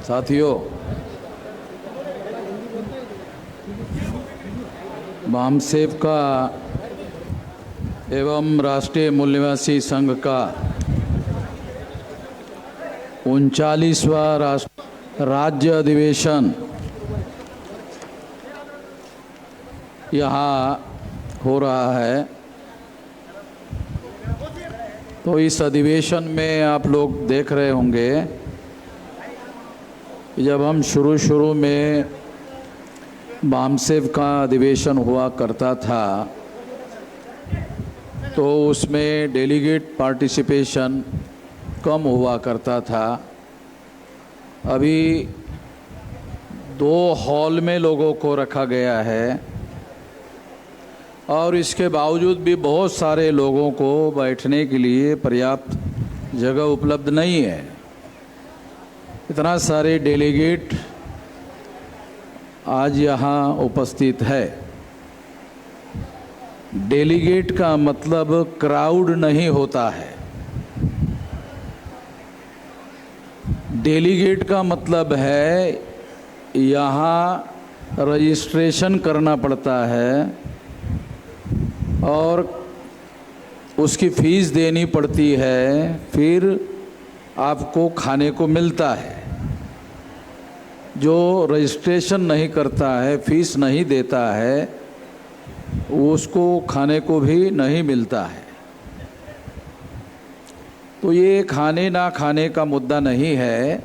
साथियों, बामसेव का एवं राष्ट्रीय मूल्यवासी संघ का 39वां राज्य अधिवेशन यहाँ हो रहा है। तो इस अधिवेशन में आप लोग देख रहे होंगे, जब हम शुरू में बामसेव का अधिवेशन हुआ करता था तो उसमें डेलीगेट पार्टिसिपेशन कम हुआ करता था। अभी 2 हॉल में लोगों को रखा गया है और इसके बावजूद भी बहुत सारे लोगों को बैठने के लिए पर्याप्त जगह उपलब्ध नहीं है। इतना सारे डेलीगेट आज यहाँ उपस्थित है। डेलीगेट का मतलब क्राउड नहीं होता है। डेलीगेट का मतलब है यहाँ रजिस्ट्रेशन करना पड़ता है और उसकी फीस देनी पड़ती है, फिर आपको खाने को मिलता है। जो रजिस्ट्रेशन नहीं करता है, फीस नहीं देता है, उसको खाने को भी नहीं मिलता है। तो ये खाने ना खाने का मुद्दा नहीं है।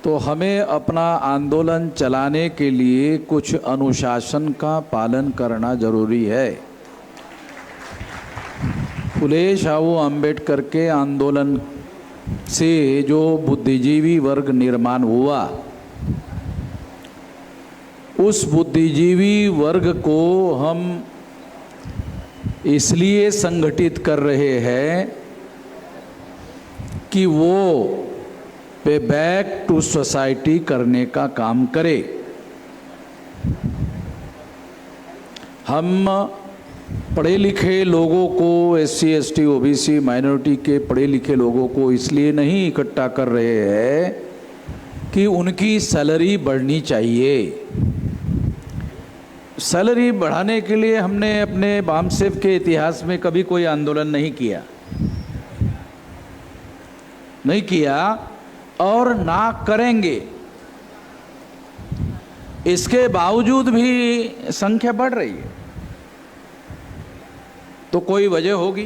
तो हमें अपना आंदोलन चलाने के लिए कुछ अनुशासन का पालन करना जरूरी है। फुले शाहू अम्बेडकर के आंदोलन से जो बुद्धिजीवी वर्ग निर्माण हुआ, उस बुद्धिजीवी वर्ग को हम इसलिए संगठित कर रहे हैं कि वो पे बैक टू सोसाइटी करने का काम करे। हम पढ़े लिखे लोगों को, SC ST OBC माइनॉरिटी के पढ़े लिखे लोगों को इसलिए नहीं इकट्ठा कर रहे हैं कि उनकी सैलरी बढ़नी चाहिए। सैलरी बढ़ाने के लिए हमने अपने बामसेव के इतिहास में कभी कोई आंदोलन नहीं किया और ना करेंगे। इसके बावजूद भी संख्या बढ़ रही है, तो कोई वजह होगी।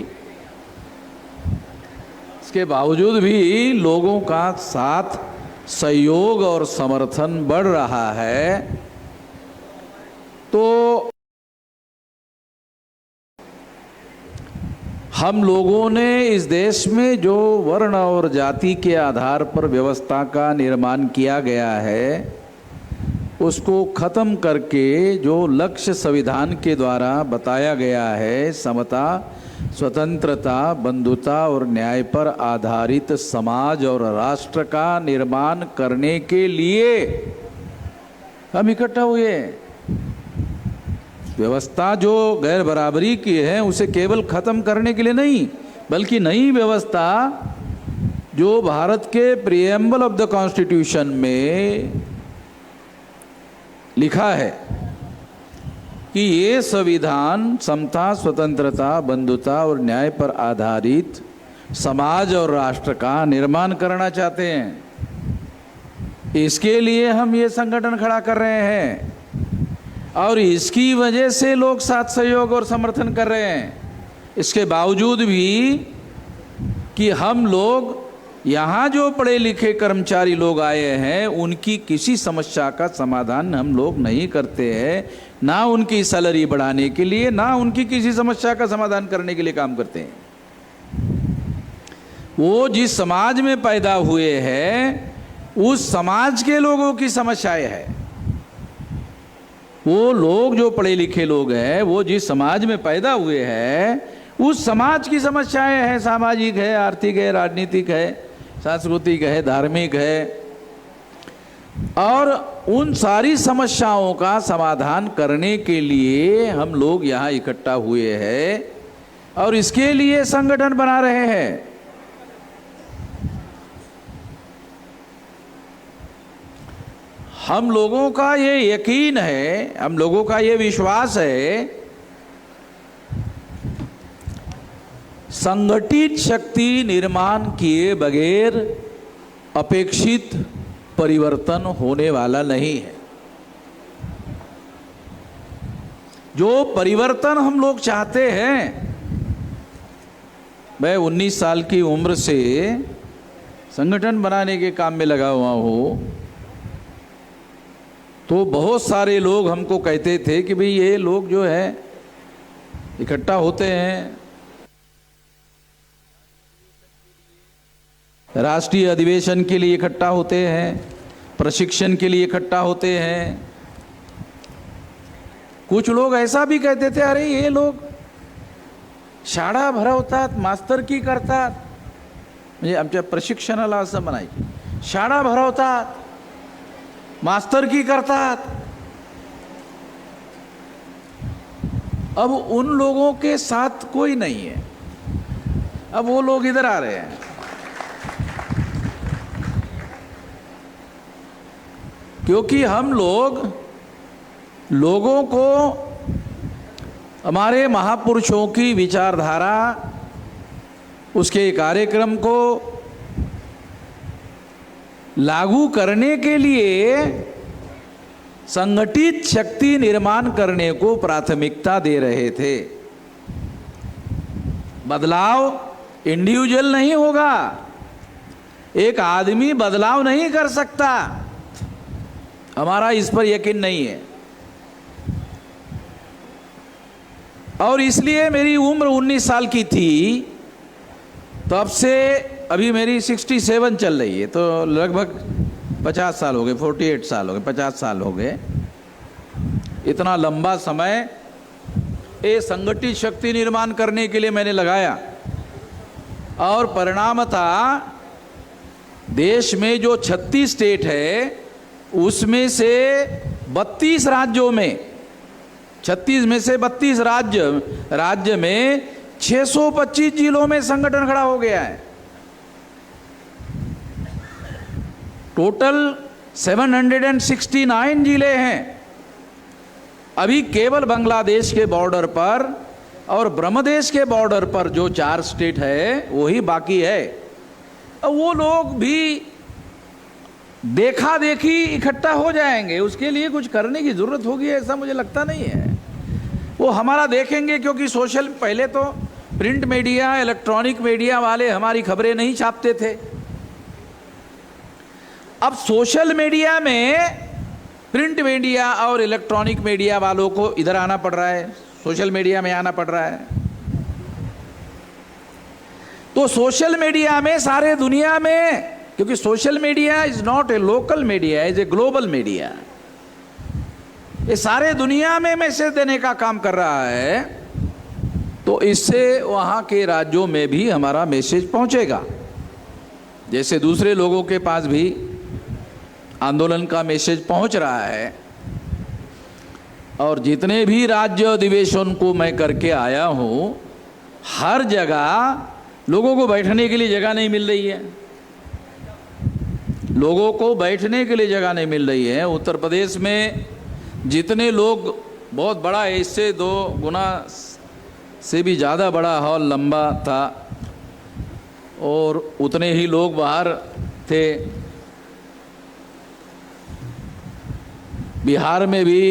इसके बावजूद भी लोगों का साथ, सहयोग और समर्थन बढ़ रहा है। तो हम लोगों ने इस देश में जो वर्ण और जाति के आधार पर व्यवस्था का निर्माण किया गया है, उसको खत्म करके जो लक्ष्य संविधान के द्वारा बताया गया है, समता, स्वतंत्रता, बंधुता और न्याय पर आधारित समाज और राष्ट्र का निर्माण करने के लिए हम इकट्ठा हुए। व्यवस्था जो गैर बराबरी की है उसे केवल खत्म करने के लिए नहीं, बल्कि नई व्यवस्था जो भारत के प्रीएम्बल ऑफ द कॉन्स्टिट्यूशन में लिखा है कि ये संविधान समता, स्वतंत्रता, बंधुता और न्याय पर आधारित समाज और राष्ट्र का निर्माण करना चाहते हैं। इसके लिए हम ये संगठन खड़ा कर रहे हैं और इसकी वजह से लोग साथ सहयोग और समर्थन कर रहे हैं। इसके बावजूद भी कि हम लोग यहाँ जो पढ़े लिखे कर्मचारी लोग आए हैं, उनकी किसी समस्या का समाधान हम लोग नहीं करते हैं, ना उनकी सैलरी बढ़ाने के लिए, ना उनकी किसी समस्या का समाधान करने के लिए काम करते हैं। वो जिस समाज में पैदा हुए हैं, उस समाज के लोगों की समस्याएं है। वो लोग जो पढ़े लिखे लोग हैं, वो जिस समाज में पैदा हुए हैं, उस समाज की समस्याएं हैं। सामाजिक है, आर्थिक है, राजनीतिक है, सांस्कृतिक है, धार्मिक है। और उन सारी समस्याओं का समाधान करने के लिए हम लोग यहाँ इकट्ठा हुए हैं और इसके लिए संगठन बना रहे हैं। हम लोगों का ये यकीन है, हम लोगों का ये विश्वास है, संगठित शक्ति निर्माण किए बगैर अपेक्षित परिवर्तन होने वाला नहीं है। जो परिवर्तन हम लोग चाहते हैं, मैं 19 साल की उम्र से संगठन बनाने के काम में लगा हुआ हूँ, तो बहुत सारे लोग हमको कहते थे कि भाई ये लोग जो है इकट्ठा होते हैं, राष्ट्रीय अधिवेशन के लिए इकट्ठा होते हैं, प्रशिक्षण के लिए इकट्ठा होते हैं। कुछ लोग ऐसा भी कहते थे, अरे ये लोग शाळा भरवतात, मास्तर की करतात, म्हणजे आमच्या प्रशिक्षणाला असं म्हणायचे, शाळा भरवतात, मास्टर की करतात। अब उन लोगों के साथ कोई नहीं है, अब वो लोग इधर आ रहे हैं। क्योंकि हम लोगों को हमारे महापुरुषों की विचारधारा, उसके कार्यक्रम को लागू करने के लिए संगठित शक्ति निर्माण करने को प्राथमिकता दे रहे थे। बदलाव इंडिविजुअल नहीं होगा, एक आदमी बदलाव नहीं कर सकता, हमारा इस पर यकीन नहीं है। और इसलिए मेरी उम्र 19 साल की थी, तब से अभी मेरी 67 चल रही है, तो लगभग 50 साल हो गए, 48 साल हो गए, 50 साल हो गए। इतना लंबा समय ये संगठित शक्ति निर्माण करने के लिए मैंने लगाया, और परिणाम था देश में जो 36 स्टेट है, उसमें से 32 राज्यों में, 36 में से 32 राज्य में 625 जिलों में संगठन खड़ा हो गया है। टोटल 769 जिले हैं। अभी केवल बांग्लादेश के बॉर्डर पर और ब्रह्मदेश के बॉर्डर पर जो 4 स्टेट है वही बाकी है। अब वो लोग भी देखा देखी इकट्ठा हो जाएंगे, उसके लिए कुछ करने की जरूरत होगी ऐसा मुझे लगता नहीं है। वो हमारा देखेंगे, क्योंकि सोशल, पहले तो प्रिंट मीडिया, इलेक्ट्रॉनिक मीडिया वाले हमारी खबरें नहीं छापते थे। अब सोशल मीडिया में प्रिंट मीडिया और इलेक्ट्रॉनिक मीडिया वालों को इधर आना पड़ रहा है, सोशल मीडिया में आना पड़ रहा है। तो सोशल मीडिया में सारे दुनिया में, क्योंकि social media is not a local media, is a global media, ये सारे दुनिया में मैसेज देने का काम कर रहा है। तो इससे वहाँ के राज्यों में भी हमारा मैसेज पहुँचेगा, जैसे दूसरे लोगों के पास भी आंदोलन का मैसेज पहुँच रहा है। और जितने भी राज्य अधिवेशन को मैं करके आया हूँ, हर जगह लोगों को बैठने के लिए जगह नहीं मिल रही है, लोगों को बैठने के लिए जगह नहीं मिल रही है। उत्तर प्रदेश में जितने लोग, बहुत बड़ा है, इससे 2 गुना से भी ज़्यादा बड़ा हॉल लंबा था, और उतने ही लोग बाहर थे। बिहार में भी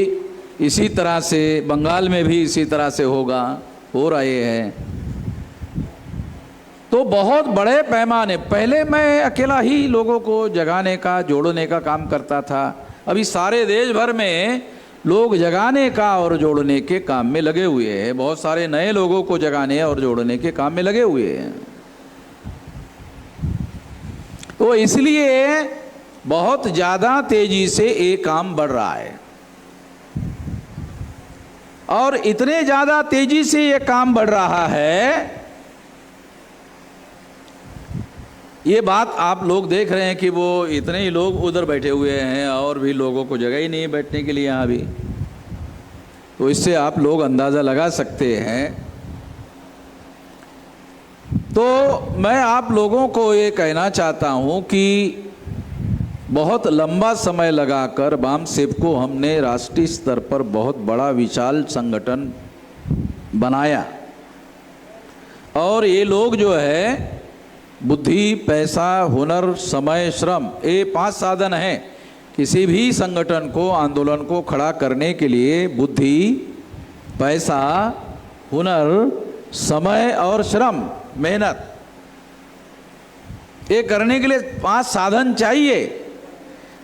इसी तरह से, बंगाल में भी इसी तरह से हो रहे हैं। तो बहुत बड़े पैमाने, पहले मैं अकेला ही लोगों को जगाने का, जोड़ने का काम करता था, अभी सारे देश भर में लोग जगाने का और जोड़ने के काम में लगे हुए हैं। बहुत सारे नए लोगों को जगाने और जोड़ने के काम में लगे हुए हैं। तो इसलिए बहुत ज़्यादा तेजी से ये काम बढ़ रहा है, और इतने ज़्यादा तेजी से ये काम बढ़ रहा है, ये बात आप लोग देख रहे हैं कि वो इतने ही लोग उधर बैठे हुए हैं और भी लोगों को जगह ही नहीं है बैठने के लिए यहाँ भी। तो इससे आप लोग अंदाज़ा लगा सकते हैं। तो मैं आप लोगों को ये कहना चाहता हूँ कि बहुत लंबा समय लगाकर बामसेफ को हमने राष्ट्रीय स्तर पर बहुत बड़ा विशाल संगठन बनाया। और ये लोग जो है बुद्धि, पैसा, हुनर, समय, श्रम, ये 5 साधन हैं किसी भी संगठन को, आंदोलन को खड़ा करने के लिए। बुद्धि, पैसा, हुनर, समय और श्रम, मेहनत, ये करने के लिए 5 साधन चाहिए।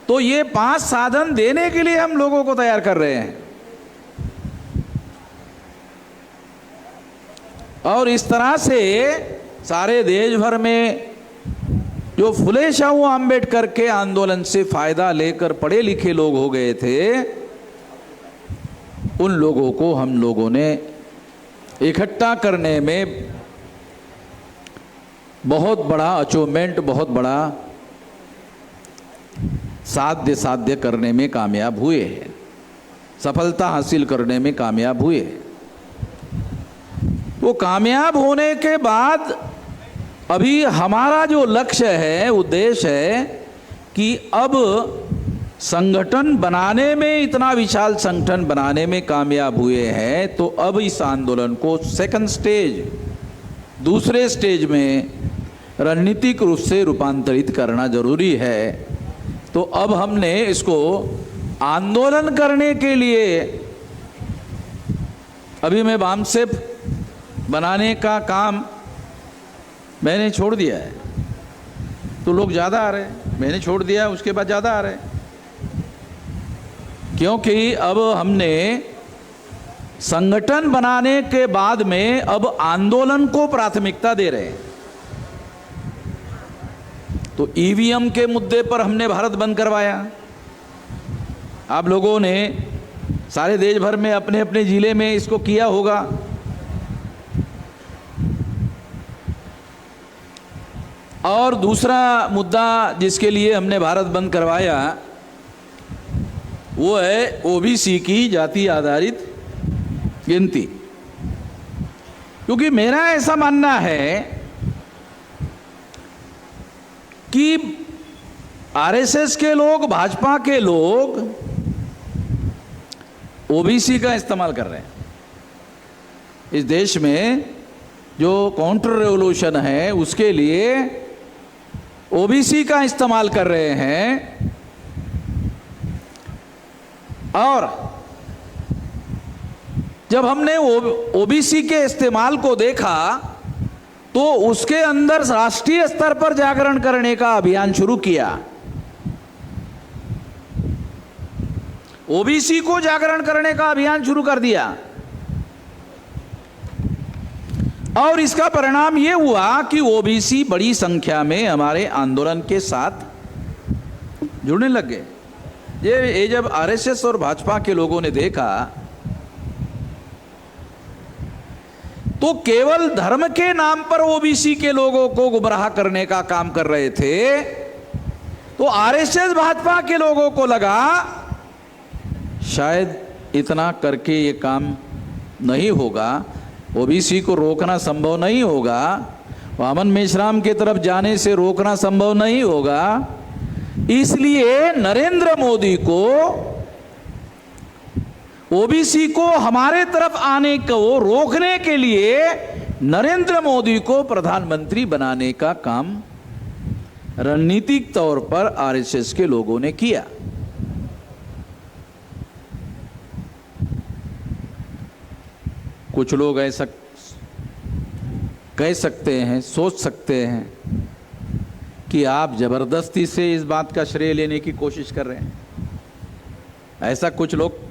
तो ये 5 साधन देने के लिए हम लोगों को तैयार कर रहे हैं। और इस तरह से सारे देश भर में जो फुले शाहू आम्बेडकर के आंदोलन से फायदा लेकर पढ़े लिखे लोग हो गए थे, उन लोगों को हम लोगों ने इकट्ठा करने में बहुत बड़ा अचीवमेंट, बहुत बड़ा साध्य करने में कामयाब हुए हैं, सफलता हासिल करने में कामयाब हुए हैं। वो कामयाब होने के बाद अभी हमारा जो लक्ष्य है, उद्देश्य है कि अब संगठन बनाने में, इतना विशाल संगठन बनाने में कामयाब हुए हैं, तो अब इस आंदोलन को सेकंड स्टेज, दूसरे स्टेज में रणनीतिक रूप से रूपांतरित करना जरूरी है। तो अब हमने इसको आंदोलन करने के लिए, अभी मैं बामसेफ बनाने का काम मैंने छोड़ दिया है, तो लोग ज़्यादा आ रहे हैं। मैंने छोड़ दिया, उसके बाद ज़्यादा आ रहे हैं, क्योंकि अब हमने संगठन बनाने के बाद में अब आंदोलन को प्राथमिकता दे रहे हैं। तो ईवीएम के मुद्दे पर हमने भारत बंद करवाया। आप लोगों ने सारे देश भर में अपने अपने जिले में इसको किया होगा। और दूसरा मुद्दा जिसके लिए हमने भारत बंद करवाया वो है ओबीसी की जाति आधारित गिनती। क्योंकि मेरा ऐसा मानना है कि आरएसएस के लोग, भाजपा के लोग ओबीसी का इस्तेमाल कर रहे हैं। इस देश में जो काउंटर रेवोल्यूशन है उसके लिए ओबीसी का इस्तेमाल कर रहे हैं। और जब हमने ओबीसी के इस्तेमाल को देखा तो उसके अंदर राष्ट्रीय स्तर पर जागरण करने का अभियान शुरू किया। ओबीसी को जागरण करने का अभियान शुरू कर दिया। और इसका परिणाम यह हुआ कि ओबीसी बड़ी संख्या में हमारे आंदोलन के साथ जुड़ने लग गए। ये जब आरएसएस और भाजपा के लोगों ने देखा तो केवल धर्म के नाम पर ओबीसी के लोगों को गुमराह करने का काम कर रहे थे। तो आरएसएस भाजपा के लोगों को लगा शायद इतना करके ये काम नहीं होगा, ओबीसी को रोकना संभव नहीं होगा, वामन मेश्राम के तरफ जाने से रोकना संभव नहीं होगा। इसलिए नरेंद्र मोदी को ओबीसी को हमारे तरफ आने को रोकने के लिए नरेंद्र मोदी को प्रधानमंत्री बनाने का काम रणनीतिक तौर पर आरएसएस के लोगों ने किया। कुछ लोग ऐसा कह सकते हैं, सोच सकते हैं कि आप जबरदस्ती से इस बात का श्रेय लेने की कोशिश कर रहे हैं। ऐसा कुछ लोग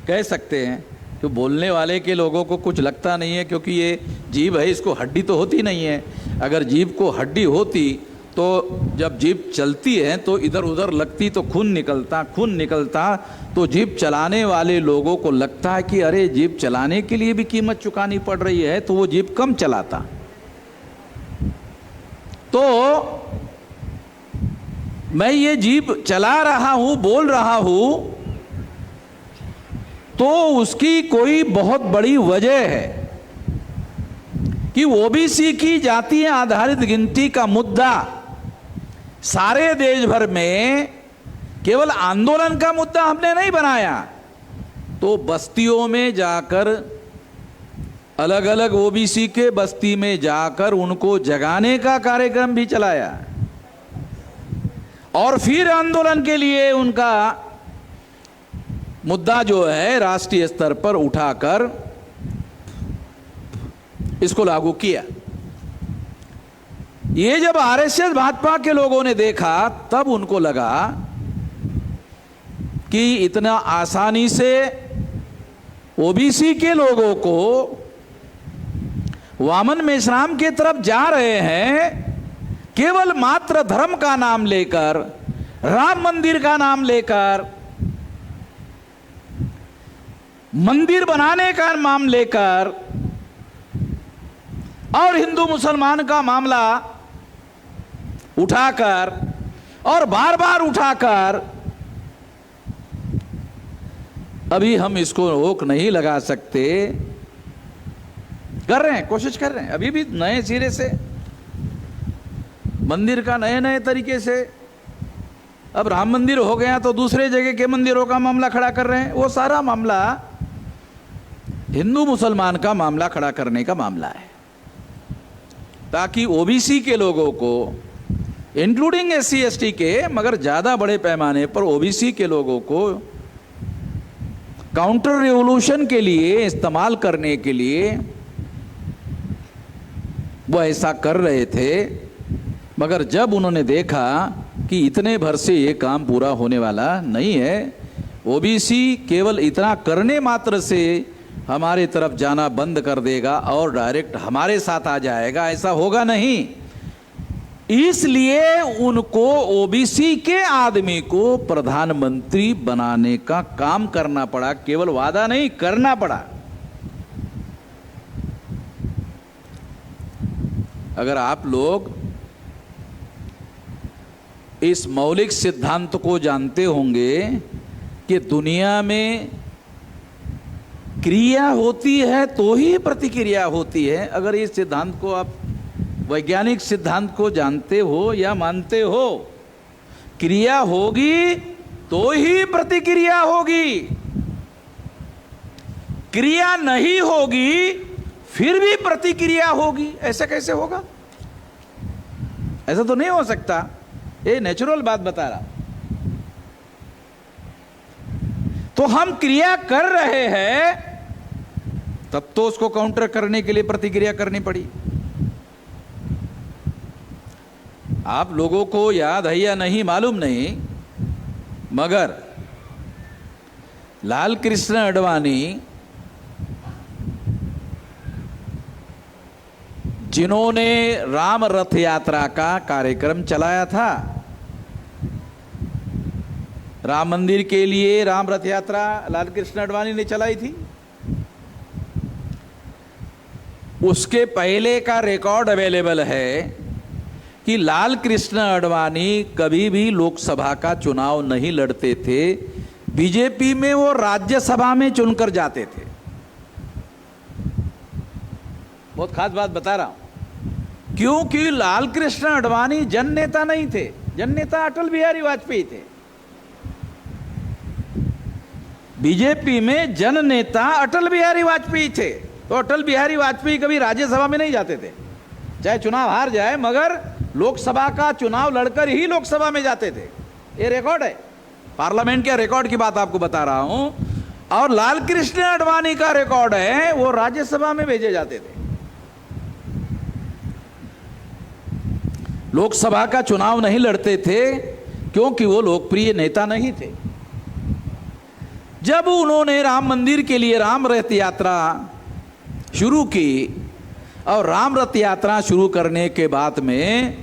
कह सकते हैं कि बोलने वाले के लोगों को कुछ लगता नहीं है, क्योंकि ये जीभ है, इसको हड्डी तो होती नहीं है। अगर जीभ को हड्डी होती तो जब जीभ चलती है तो इधर उधर लगती तो खून निकलता तो जीभ चलाने वाले लोगों को लगता है कि अरे जीभ चलाने के लिए भी कीमत चुकानी पड़ रही है, तो वो जीभ कम चलाता। तो मैं ये जीभ चला रहा हूं, बोल रहा हूं, तो उसकी कोई बहुत बड़ी वजह है कि ओबीसी की जातीय आधारित गिनती का मुद्दा सारे देश भर में केवल आंदोलन का मुद्दा हमने नहीं बनाया, तो बस्तियों में जाकर, अलग अलग ओबीसी के बस्ती में जाकर उनको जगाने का कार्यक्रम भी चलाया, और फिर आंदोलन के लिए उनका मुद्दा जो है राष्ट्रीय स्तर पर उठाकर इसको लागू किया। ये जब आरएसएस भाजपा के लोगों ने देखा तब उनको लगा कि इतना आसानी से ओबीसी के लोगों को वामन मेश्राम के तरफ जा रहे हैं, केवल मात्र धर्म का नाम लेकर, राम मंदिर का नाम लेकर, मंदिर बनाने का नाम लेकर, और हिंदू मुसलमान का मामला उठाकर और बार बार उठाकर। अभी हम इसको रोक नहीं लगा सकते, कर रहे हैं, कोशिश कर रहे हैं अभी भी नए सिरे से, मंदिर का नए नए तरीके से। अब राम मंदिर हो गया तो दूसरे जगह के मंदिरों का मामला खड़ा कर रहे हैं। वो सारा मामला हिंदू मुसलमान का मामला खड़ा करने का मामला है, ताकि ओबीसी के लोगों को, इंक्लूडिंग एससी एसटी के, मगर ज्यादा बड़े पैमाने पर ओबीसी के लोगों को काउंटर रिवॉल्यूशन के लिए इस्तेमाल करने के लिए वो ऐसा कर रहे थे। मगर जब उन्होंने देखा कि इतने भर से ये काम पूरा होने वाला नहीं है, ओबीसी केवल इतना करने मात्र से हमारे तरफ जाना बंद कर देगा और डायरेक्ट हमारे साथ आ जाएगा, ऐसा होगा नहीं। इसलिए उनको ओबीसी के आदमी को प्रधानमंत्री बनाने का काम करना पड़ा, केवल वादा नहीं, करना पड़ा। अगर आप लोग इस मौलिक सिद्धांत को जानते होंगे कि दुनिया में क्रिया होती है तो ही प्रतिक्रिया होती है, अगर इस सिद्धांत को आप वैज्ञानिक सिद्धांत को जानते हो या मानते हो, क्रिया होगी तो ही प्रतिक्रिया होगी, क्रिया नहीं होगी फिर भी प्रतिक्रिया होगी, ऐसा कैसे होगा? ऐसा तो नहीं हो सकता। ये नेचुरल बात बता रहा। तो हम क्रिया कर रहे हैं तब तो उसको काउंटर करने के लिए प्रतिक्रिया करनी पड़ी। आप लोगों को याद है या नहीं मालूम नहीं, मगर लाल कृष्ण आडवाणी जिन्होंने राम रथ यात्रा का कार्यक्रम चलाया था, राम मंदिर के लिए राम रथ यात्रा लाल कृष्ण आडवाणी ने चलाई थी, उसके पहले का रिकॉर्ड अवेलेबल है कि लाल कृष्ण आडवाणी कभी भी लोकसभा का चुनाव नहीं लड़ते थे, बीजेपी में वो राज्यसभा में चुनकर जाते थे। बहुत खास बात बता रहा हूं, क्योंकि लाल कृष्ण आडवाणी जन नेता नहीं थे, जन नेता अटल बिहारी वाजपेयी थे। बीजेपी में जन नेता अटल बिहारी वाजपेयी थे, तो अटल बिहारी वाजपेयी कभी राज्यसभा में नहीं जाते थे, चाहे चुनाव हार जाए, मगर लोकसभा का चुनाव लड़कर ही लोकसभा में जाते थे। ये रिकॉर्ड है, पार्लियामेंट के रिकॉर्ड की बात आपको बता रहा हूं। और लाल कृष्ण आडवाणी का रिकॉर्ड है, वो राज्यसभा में भेजे जाते थे, लोकसभा का चुनाव नहीं लड़ते थे, क्योंकि वो लोकप्रिय नेता नहीं थे। जब उन्होंने राम मंदिर के लिए राम रथ यात्रा शुरू की, और राम रथ यात्रा शुरू करने के बाद में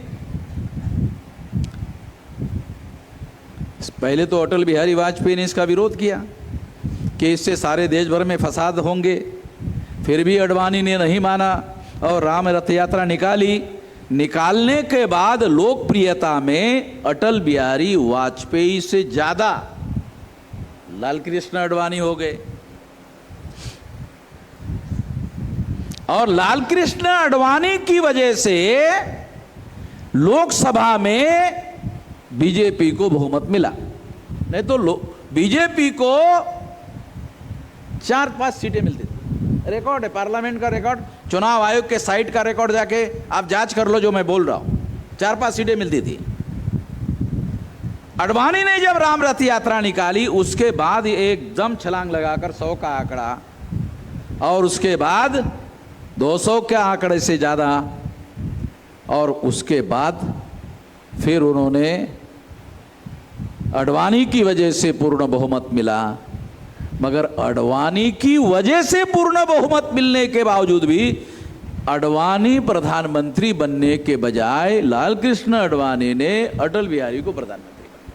पहले तो अटल बिहारी वाजपेयी ने इसका विरोध किया कि इससे सारे देश भर में फसाद होंगे, फिर भी आडवाणी ने नहीं माना और राम रथ यात्रा निकाली। निकालने के बाद लोकप्रियता में अटल बिहारी वाजपेयी से ज्यादा लाल कृष्ण आडवाणी हो गए, और लाल कृष्ण आडवाणी की वजह से लोकसभा में बीजेपी को बहुमत मिला। नहीं तो बीजेपी को 4-5 सीटें मिलती थी। रिकॉर्ड है, पार्लियामेंट का रिकॉर्ड, चुनाव आयोग के साइट का रिकॉर्ड, जाके आप जांच कर लो जो मैं बोल रहा हूं। 4-5 सीटें मिलती थी। अडवाणी ने जब राम रथ यात्रा निकाली उसके बाद एकदम छलांग लगाकर 100 का आंकड़ा, और उसके बाद 200 के आंकड़े से ज्यादा, और उसके बाद फिर उन्होंने अडवाणी की वजह से पूर्ण बहुमत मिला। मगर अडवाणी की वजह से पूर्ण बहुमत मिलने के बावजूद भी अडवाणी प्रधानमंत्री बनने के बजाय लाल कृष्ण अडवाणी ने अटल बिहारी को प्रधानमंत्री बनाया,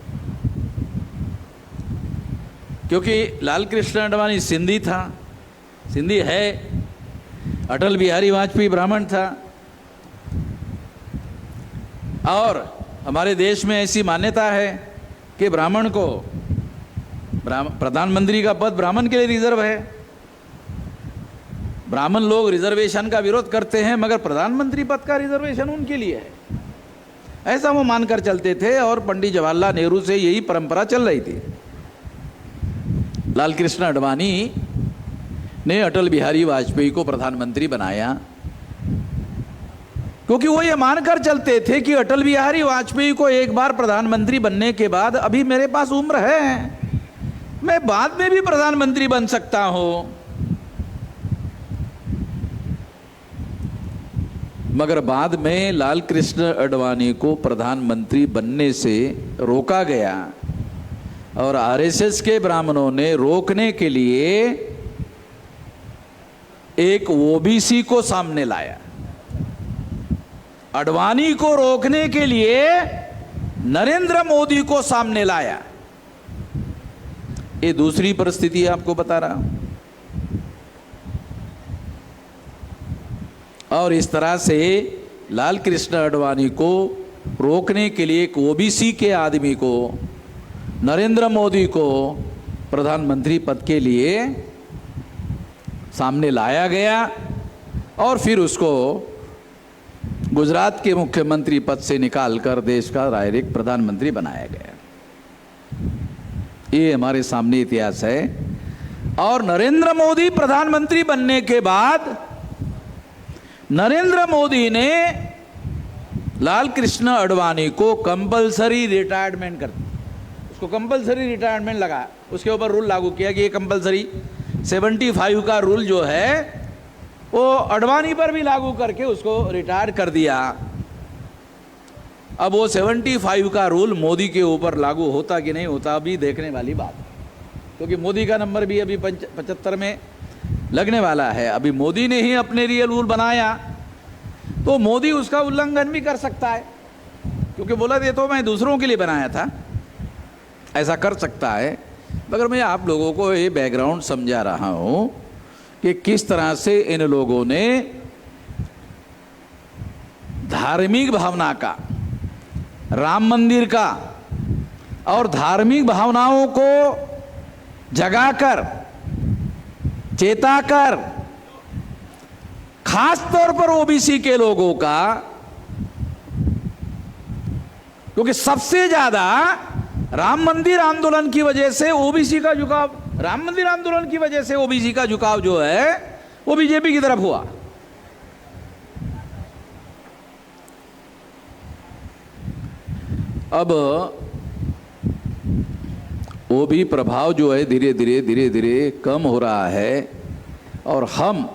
क्योंकि लाल कृष्ण अडवाणी सिंधी था, सिंधी है, अटल बिहारी वाजपेयी ब्राह्मण था, और हमारे देश में ऐसी मान्यता है कि ब्राह्मण को प्रधानमंत्री का पद ब्राह्मण के लिए रिजर्व है। ब्राह्मण लोग रिजर्वेशन का विरोध करते हैं, मगर प्रधानमंत्री पद का रिजर्वेशन उनके लिए है, ऐसा वो मानकर चलते थे। और पंडित जवाहरलाल नेहरू से यही परंपरा चल रही थी। लाल कृष्ण अडवाणी ने अटल बिहारी वाजपेयी को प्रधानमंत्री बनाया, क्योंकि वो ये मानकर चलते थे कि अटल बिहारी वाजपेयी को एक बार प्रधानमंत्री बनने के बाद अभी मेरे पास उम्र है, मैं बाद में भी प्रधानमंत्री बन सकता हूं। मगर बाद में लाल कृष्ण अडवाणी को प्रधानमंत्री बनने से रोका गया, और आरएसएस के ब्राह्मणों ने रोकने के लिए एक ओबीसी को सामने लाया। अडवाणी को रोकने के लिए नरेंद्र मोदी को सामने लाया। ये दूसरी परिस्थिति आपको बता रहा हूं। और इस तरह से लाल कृष्ण अडवाणी को रोकने के लिए एक ओबीसी के आदमी को, नरेंद्र मोदी को प्रधानमंत्री पद के लिए सामने लाया गया, और फिर उसको गुजरात के मुख्यमंत्री पद से निकालकर देश का डायरेक्ट प्रधानमंत्री बनाया गया। ये हमारे सामने इतिहास है। और नरेंद्र मोदी प्रधानमंत्री बनने के बाद नरेंद्र मोदी ने लाल कृष्ण अडवाणी को कंपलसरी रिटायरमेंट कर दिया, उसको कंपलसरी रिटायरमेंट लगा, उसके ऊपर रूल लागू किया कि ये कंपलसरी 75 का रूल जो है वो अडवाणी पर भी लागू करके उसको रिटायर कर दिया। अब वो 75 का रूल मोदी के ऊपर लागू होता कि नहीं होता अभी देखने वाली बात है, क्योंकि मोदी का नंबर भी अभी 75 में लगने वाला है। अभी मोदी ने ही अपने लिए रूल बनाया, तो मोदी उसका उल्लंघन भी कर सकता है, क्योंकि बोला ये तो मैं दूसरों के लिए बनाया था, ऐसा कर सकता है। मगर मैं आप लोगों को ये बैकग्राउंड समझा रहा हूं कि किस तरह से इन लोगों ने धार्मिक भावना का, राम मंदिर का और धार्मिक भावनाओं को जगाकर, चेताकर, खास तौर पर ओबीसी के लोगों का, क्योंकि सबसे ज्यादा राम मंदिर आंदोलन की वजह से ओबीसी का झुकाव, राम मंदिर आंदोलन की वजह से ओबीसी का झुकाव जो है वो बीजेपी की तरफ हुआ। अब वो भी प्रभाव जो है धीरे धीरे कम हो रहा है, और हम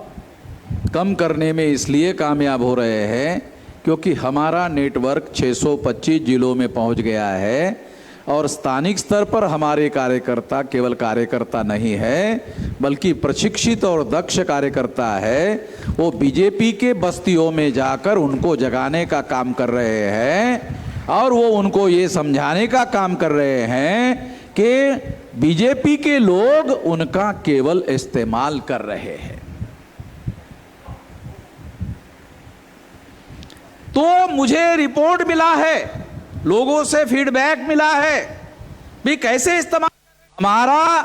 कम करने में इसलिए कामयाब हो रहे हैं क्योंकि हमारा नेटवर्क 625 जिलों में पहुंच गया है, और स्थानिक स्तर पर हमारे कार्यकर्ता केवल कार्यकर्ता नहीं है बल्कि प्रशिक्षित और दक्ष कार्यकर्ता है। वो बीजेपी के बस्तियों में जाकर उनको जगाने का काम कर रहे हैं, और वो उनको ये समझाने का काम कर रहे हैं कि बीजेपी के लोग उनका केवल इस्तेमाल कर रहे हैं। तो मुझे रिपोर्ट मिला है, लोगों से फीडबैक मिला है भी कैसे इस्तेमाल। हमारा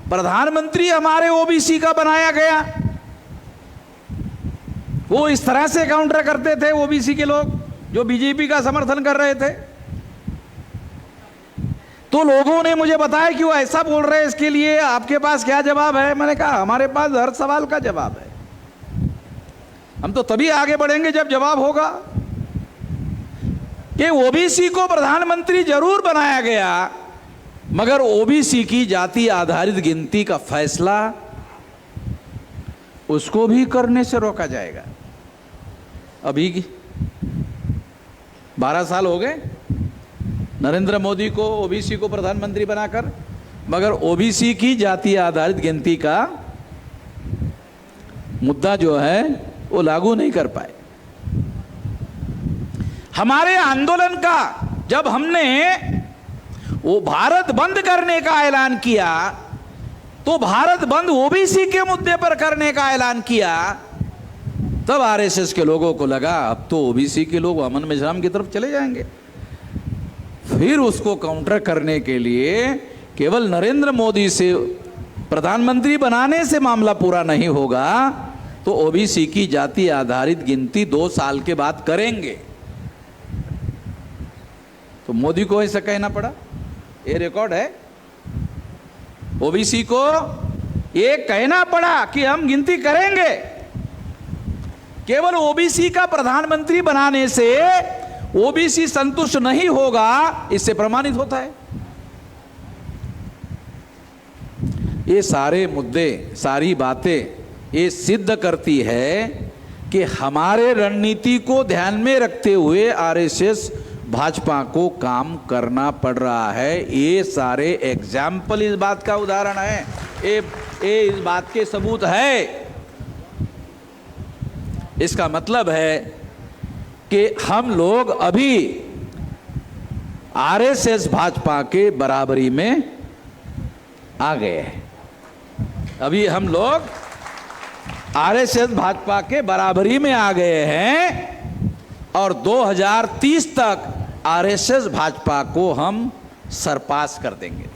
प्रधानमंत्री हमारे ओबीसी का बनाया गया, वो इस तरह से काउंटर करते थे ओबीसी के लोग जो बीजेपी का समर्थन कर रहे थे। तो लोगों ने मुझे बताया कि वो ऐसा बोल रहे हैं, इसके लिए आपके पास क्या जवाब है? मैंने कहा हमारे पास हर सवाल का जवाब है। हम तो तभी आगे बढ़ेंगे जब जवाब होगा कि ओबीसी को प्रधानमंत्री जरूर बनाया गया, मगर ओबीसी की जाति आधारित गिनती का फैसला उसको भी करने से रोका जाएगा। अभी 12 साल हो गए नरेंद्र मोदी को ओबीसी को प्रधानमंत्री बनाकर, मगर ओबीसी की जाति आधारित गिनती का मुद्दा जो है वो लागू नहीं कर पाए। हमारे आंदोलन का जब हमने वो भारत बंद करने का ऐलान किया, तो भारत बंद ओबीसी के मुद्दे पर करने का ऐलान किया, तब आरएसएस के लोगों को लगा अब तो ओबीसी के लोग अमन मेश्राम की तरफ चले जाएंगे। फिर उसको काउंटर करने के लिए केवल नरेंद्र मोदी से प्रधानमंत्री बनाने से मामला पूरा नहीं होगा, तो ओबीसी की जाति आधारित गिनती 2 साल के बाद करेंगे। तो मोदी को ऐसा कहना पड़ा, ये रिकॉर्ड है। ओबीसी को ये कहना पड़ा कि हम गिनती करेंगे। केवल ओबीसी का प्रधानमंत्री बनाने से ओबीसी संतुष्ट नहीं होगा, इससे प्रमाणित होता है। ये सारे मुद्दे, सारी बातें ये सिद्ध करती है कि हमारे रणनीति को ध्यान में रखते हुए आरएसएस भाजपा को काम करना पड़ रहा है। ये सारे एग्जाम्पल इस बात का उदाहरण है, ये इस बात के सबूत है। इसका मतलब है कि हम लोग अभी आरएसएस भाजपा के बराबरी में आ गए हैं। अभी हम लोग आरएसएस भाजपा के बराबरी में आ गए हैं और 2030 तक आरएसएस भाजपा को हम सरपास कर देंगे।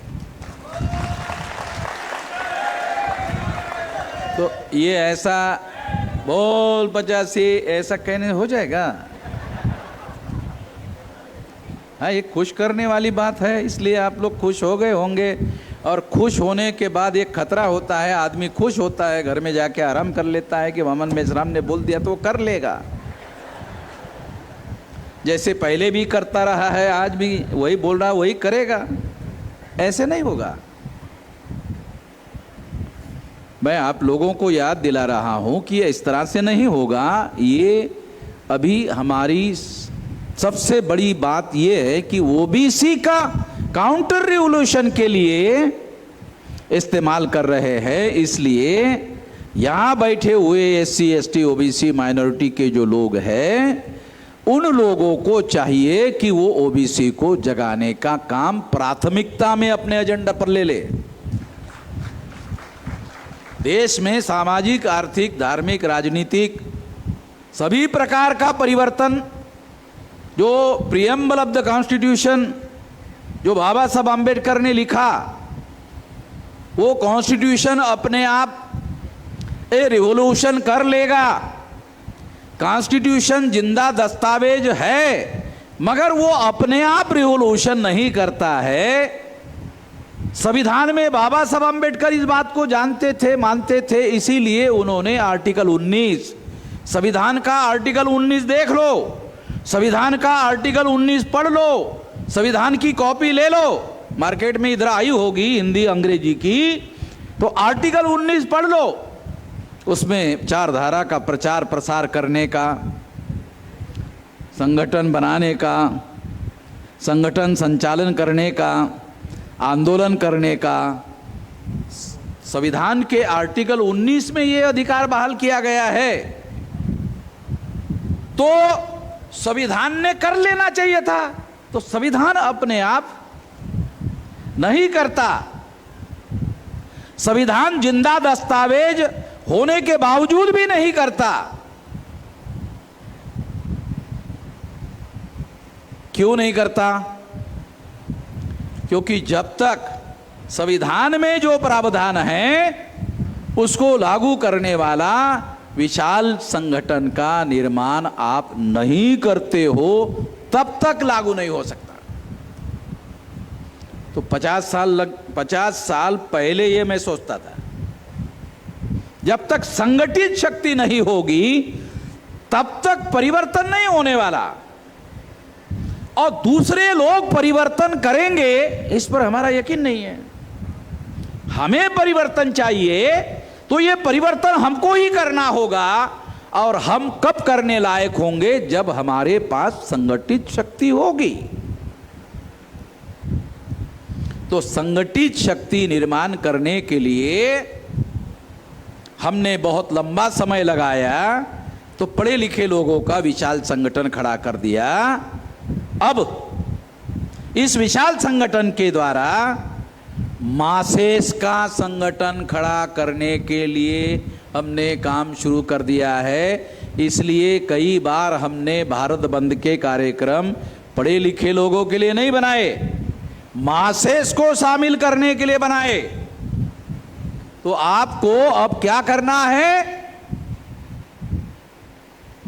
तो ये ऐसा बोल 85 ऐसा कहने हो जाएगा? हाँ, ये खुश करने वाली बात है, इसलिए आप लोग खुश हो गए होंगे। और खुश होने के बाद एक खतरा होता है, आदमी खुश होता है, घर में जाके आराम कर लेता है कि अमन मेश्राम ने बोल दिया तो वो कर लेगा। जैसे पहले भी करता रहा है, आज भी वही बोल रहा, वही करेगा। ऐसे नहीं होगा। मैं आप लोगों को याद दिला रहा हूं कि इस तरह से नहीं होगा। ये अभी हमारी सबसे बड़ी बात ये है कि ओबीसी का काउंटर रिवॉल्यूशन के लिए इस्तेमाल कर रहे हैं। इसलिए यहाँ बैठे हुए एससी एसटी ओबीसी माइनॉरिटी के जो लोग हैं, उन लोगों को चाहिए कि वो ओबीसी को जगाने का काम प्राथमिकता में अपने एजेंडा पर ले ले। देश में सामाजिक, आर्थिक, धार्मिक, राजनीतिक सभी प्रकार का परिवर्तन जो प्रियम्बल ऑफ द कॉन्स्टिट्यूशन जो बाबा साहब आम्बेडकर ने लिखा, वो कॉन्स्टिट्यूशन अपने आप ए रिवॉल्यूशन कर लेगा। कॉन्स्टिट्यूशन जिंदा दस्तावेज है, मगर वो अपने आप रिवॉल्यूशन नहीं करता है। संविधान में बाबा साहब आम्बेडकर इस बात को जानते थे, मानते थे, इसीलिए उन्होंने आर्टिकल 19, संविधान का आर्टिकल 19 देख लो, संविधान का आर्टिकल 19 पढ़ लो, संविधान की कॉपी ले लो, मार्केट में इधर आई होगी हिंदी अंग्रेजी की, तो आर्टिकल 19 पढ़ लो। उसमें 4 धारा का प्रचार प्रसार करने का, संगठन बनाने का, संगठन संचालन करने का, आंदोलन करने का, संविधान के आर्टिकल 19 में ये अधिकार बहाल किया गया है। तो संविधान ने कर लेना चाहिए था, तो संविधान अपने आप नहीं करता। संविधान जिंदा दस्तावेज होने के बावजूद भी नहीं करता। क्यों नहीं करता? क्योंकि जब तक संविधान में जो प्रावधान है उसको लागू करने वाला विशाल संगठन का निर्माण आप नहीं करते हो, तब तक लागू नहीं हो सकता। तो 50 साल पहले ये मैं सोचता था, जब तक संगठित शक्ति नहीं होगी तब तक परिवर्तन नहीं होने वाला, और दूसरे लोग परिवर्तन करेंगे इस पर हमारा यकीन नहीं है। हमें परिवर्तन चाहिए तो ये परिवर्तन हमको ही करना होगा, और हम कब करने लायक होंगे? जब हमारे पास संगठित शक्ति होगी। तो संगठित शक्ति निर्माण करने के लिए हमने बहुत लंबा समय लगाया, तो पढ़े लिखे लोगों का विशाल संगठन खड़ा कर दिया। अब इस विशाल संगठन के द्वारा मासेस का संगठन खड़ा करने के लिए हमने काम शुरू कर दिया है। इसलिए कई बार हमने भारत बंद के कार्यक्रम पढ़े लिखे लोगों के लिए नहीं बनाए, मासेस को शामिल करने के लिए बनाए। तो आपको अब क्या करना है?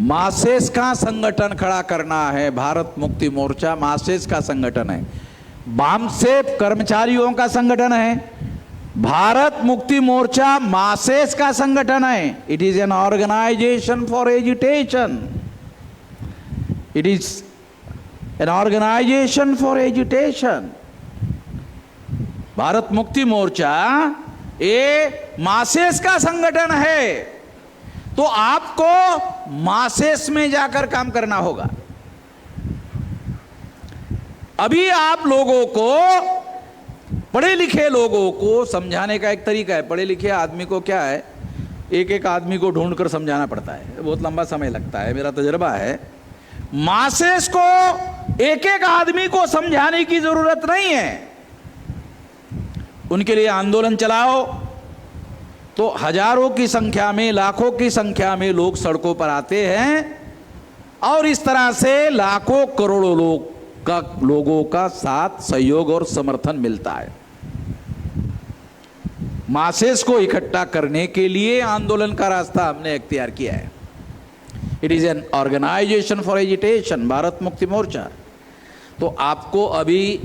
मासेस का संगठन खड़ा करना है। भारत मुक्ति मोर्चा मासेस का संगठन है, बामसेफ कर्मचारियों का संगठन है, भारत मुक्ति मोर्चा मासेस का संगठन है। It is an organization for education, it is an organization for education. Bharat Mukti Morcha ये मासेस का संगठन है, तो आपको मासेस में जाकर काम करना होगा। अभी आप लोगों को, पढ़े लिखे लोगों को समझाने का एक तरीका है। पढ़े लिखे आदमी को क्या है, एक एक आदमी को ढूंढकर समझाना पड़ता है, बहुत लंबा समय लगता है, मेरा तजुर्बा है। मासेस को एक एक आदमी को समझाने की जरूरत नहीं है। उनके लिए आंदोलन चलाओ तो हजारों की संख्या में, लाखों की संख्या में लोग सड़कों पर आते हैं, और इस तरह से लाखों करोड़ों लोगों का साथ, सहयोग और समर्थन मिलता है। मासेस को इकट्ठा करने के लिए आंदोलन का रास्ता हमने इख्तियार किया है। It is an organization for education, Bharat Mukti Morcha. तो आपको अभी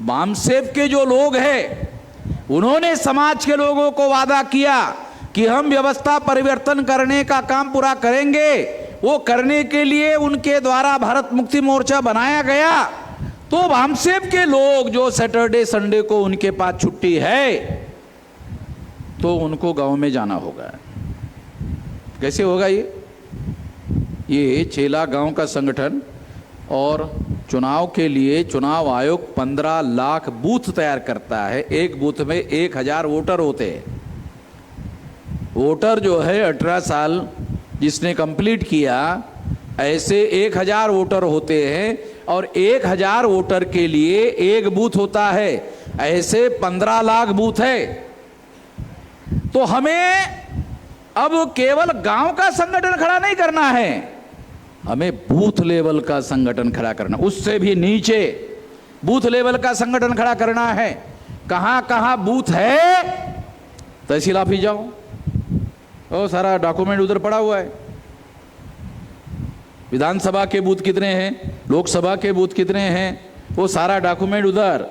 बामसेफ के जो लोग हैं, उन्होंने समाज के लोगों को वादा किया कि हम व्यवस्था परिवर्तन करने का काम पूरा करेंगे। वो करने के लिए उनके द्वारा भारत मुक्ति मोर्चा बनाया गया। तो बामसेफ के लोग जो सैटरडे संडे को उनके पास छुट्टी है, तो उनको गांव में जाना होगा। कैसे होगा ये चेला गांव का संगठन, और चुनाव के लिए चुनाव आयोग 15 लाख बूथ तैयार करता है। एक बूथ में 1000 वोटर होते हैं। वोटर जो है 18 साल जिसने कंप्लीट किया, ऐसे 1000 वोटर होते हैं, और 1000 वोटर के लिए एक बूथ होता है। ऐसे 15 लाख बूथ है। तो हमें अब केवल गांव का संगठन खड़ा नहीं करना है, हमें बूथ लेवल का संगठन खड़ा करना, उससे भी नीचे बूथ लेवल का संगठन खड़ा करना है। कहां कहां बूथ है, तहसील ऑफिस जाओ, ओ सारा डॉक्यूमेंट उधर पड़ा हुआ है। विधानसभा के बूथ कितने हैं, लोकसभा के बूथ कितने हैं, वो सारा डॉक्यूमेंट उधर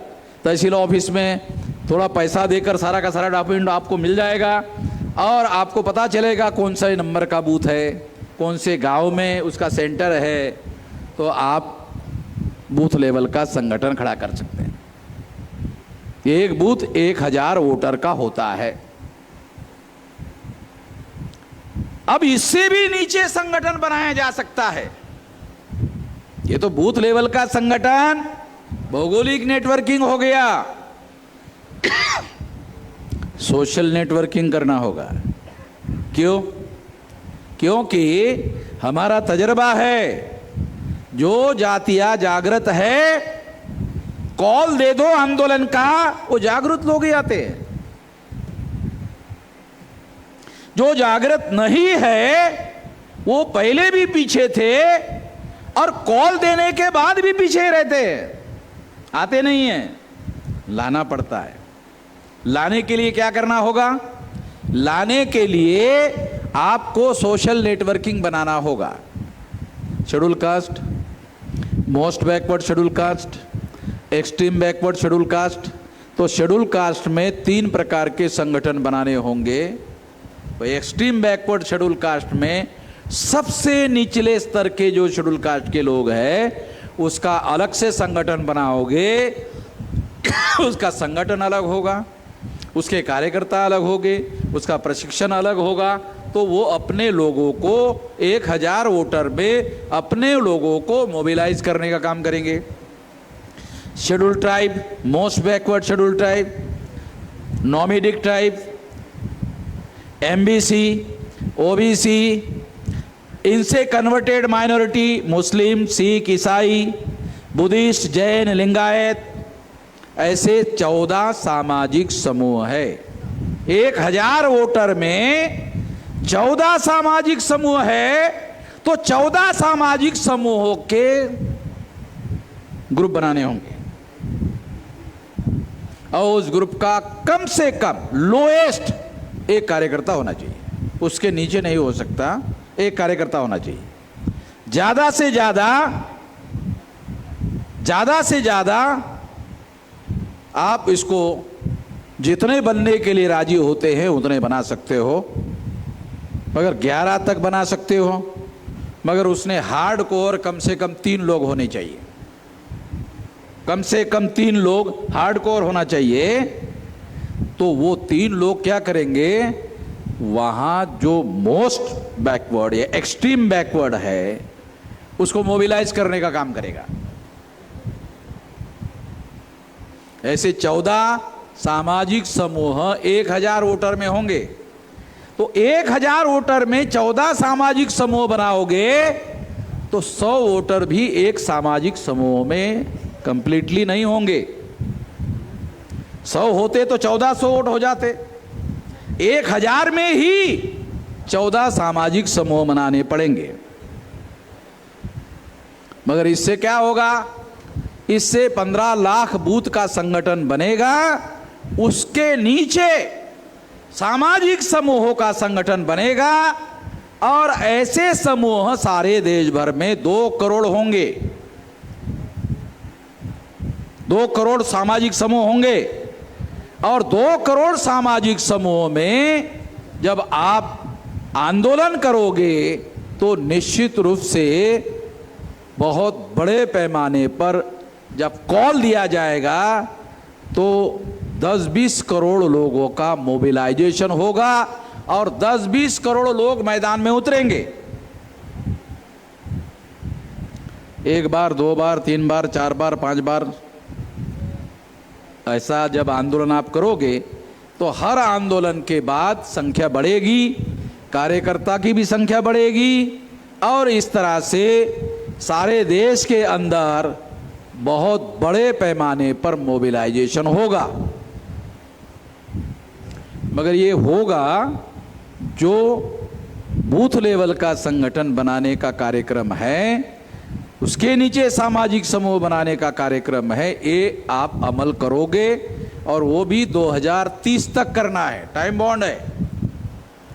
तहसील ऑफिस में थोड़ा पैसा देकर सारा का सारा डॉक्यूमेंट आपको मिल जाएगा, और आपको पता चलेगा कौन सा नंबर का बूथ है, कौन से गांव में उसका सेंटर है। तो आप बूथ लेवल का संगठन खड़ा कर सकते हैं। एक बूथ 1000 वोटर का होता है। अब इससे भी नीचे संगठन बनाया जा सकता है। ये तो बूथ लेवल का संगठन, भौगोलिक नेटवर्किंग हो गया। सोशल नेटवर्किंग करना होगा। क्यों? क्योंकि हमारा तजर्बा है, जो जातियां जागृत है, कॉल दे दो आंदोलन का, वो जागृत लोग ही आते हैं। जो जागृत नहीं है वो पहले भी पीछे थे, और कॉल देने के बाद भी पीछे रहते हैं, आते नहीं हैं। लाना पड़ता है। लाने के लिए क्या करना होगा? लाने के लिए आपको सोशल नेटवर्किंग बनाना होगा। Schedule caste, most backward schedule caste, extreme backward schedule caste, तो शेड्यूल कास्ट में 3 प्रकार के संगठन बनाने होंगे। तो एक्सट्रीम बैकवर्ड शेड्यूल कास्ट में सबसे निचले स्तर के जो शेड्यूल कास्ट के लोग हैं उसका अलग से संगठन बनाओगे। उसका संगठन अलग होगा, उसके कार्यकर्ता अलग होंगे, उसका प्रशिक्षण अलग होगा। तो वो अपने लोगों को 1000 वोटर में अपने लोगों को मोबिलाइज करने का काम करेंगे। Schedule tribe, most backward schedule tribe, nomadic tribe, MBC, OBC, इनसे कन्वर्टेड माइनॉरिटी, मुस्लिम, सिख, ईसाई, बुद्धिस्ट, जैन, लिंगायत, ऐसे 14 सामाजिक समूह है। 1000 वोटर में 14 सामाजिक समूह है। तो 14 सामाजिक समूहों के ग्रुप बनाने होंगे और उस ग्रुप का कम से कम लोएस्ट एक कार्यकर्ता होना चाहिए, उसके नीचे नहीं हो सकता, एक कार्यकर्ता होना चाहिए। ज्यादा से ज्यादा आप इसको जितने बनने के लिए राजी होते हैं उतने बना सकते हो, मगर 11 तक बना सकते हो, मगर उसने हार्ड कोर कम से कम 3 लोग होने चाहिए। कम से कम 3 लोग हार्ड कोर होना चाहिए। तो वो 3 लोग क्या करेंगे, वहां जो मोस्ट बैकवर्ड या एक्सट्रीम बैकवर्ड है उसको मोबिलाइज करने का काम करेगा। ऐसे 14 सामाजिक समूह 1000 वोटर में होंगे। तो 1000 वोटर में 14 सामाजिक समूह बनाओगे तो 100 वोटर भी एक सामाजिक समूह में कंप्लीटली नहीं होंगे। 100 होते तो 1400 वोट हो जाते। 1000 में ही 14 सामाजिक समूह बनाने पड़ेंगे। मगर इससे क्या होगा, इससे 15 लाख बूथ का संगठन बनेगा, उसके नीचे सामाजिक समूहों का संगठन बनेगा और ऐसे समूह सारे देश भर में 2 करोड़ होंगे। 2 करोड़ सामाजिक समूह होंगे और 2 करोड़ सामाजिक समूह में जब आप आंदोलन करोगे तो निश्चित रूप से बहुत बड़े पैमाने पर जब कॉल दिया जाएगा तो 10-20 करोड़ लोगों का मोबिलाइजेशन होगा और 10-20 करोड़ लोग मैदान में उतरेंगे। 1 बार, 2 बार, 3 बार, 4 बार, 5 बार ऐसा जब आंदोलन आप करोगे तो हर आंदोलन के बाद संख्या बढ़ेगी, कार्यकर्ता की भी संख्या बढ़ेगी और इस तरह से सारे देश के अंदर बहुत बड़े पैमाने पर मोबिलाइजेशन होगा। मगर ये होगा जो बूथ लेवल का संगठन बनाने का कार्यक्रम है, उसके नीचे सामाजिक समूह बनाने का कार्यक्रम है, ये आप अमल करोगे और वो भी 2030 तक करना है। टाइम बॉन्ड है,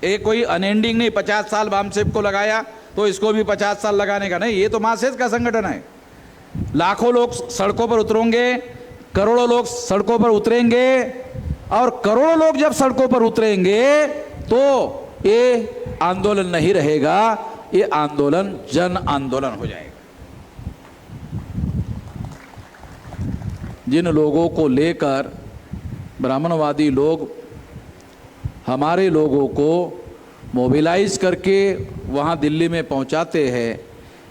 ये कोई अनएंडिंग नहीं। 50 साल बामसेब को लगाया तो इसको भी 50 साल लगाने का नहीं। ये तो मासेज का संगठन है। लाखों लोग सड़कों पर उतरेंगे, करोड़ों लोग सड़कों पर उतरेंगे और करोड़ों लोग जब सड़कों पर उतरेंगे तो ये आंदोलन नहीं रहेगा, ये आंदोलन जन आंदोलन हो जाएगा। जिन लोगों को लेकर ब्राह्मणवादी लोग हमारे लोगों को मोबिलाइज करके वहाँ दिल्ली में पहुँचाते हैं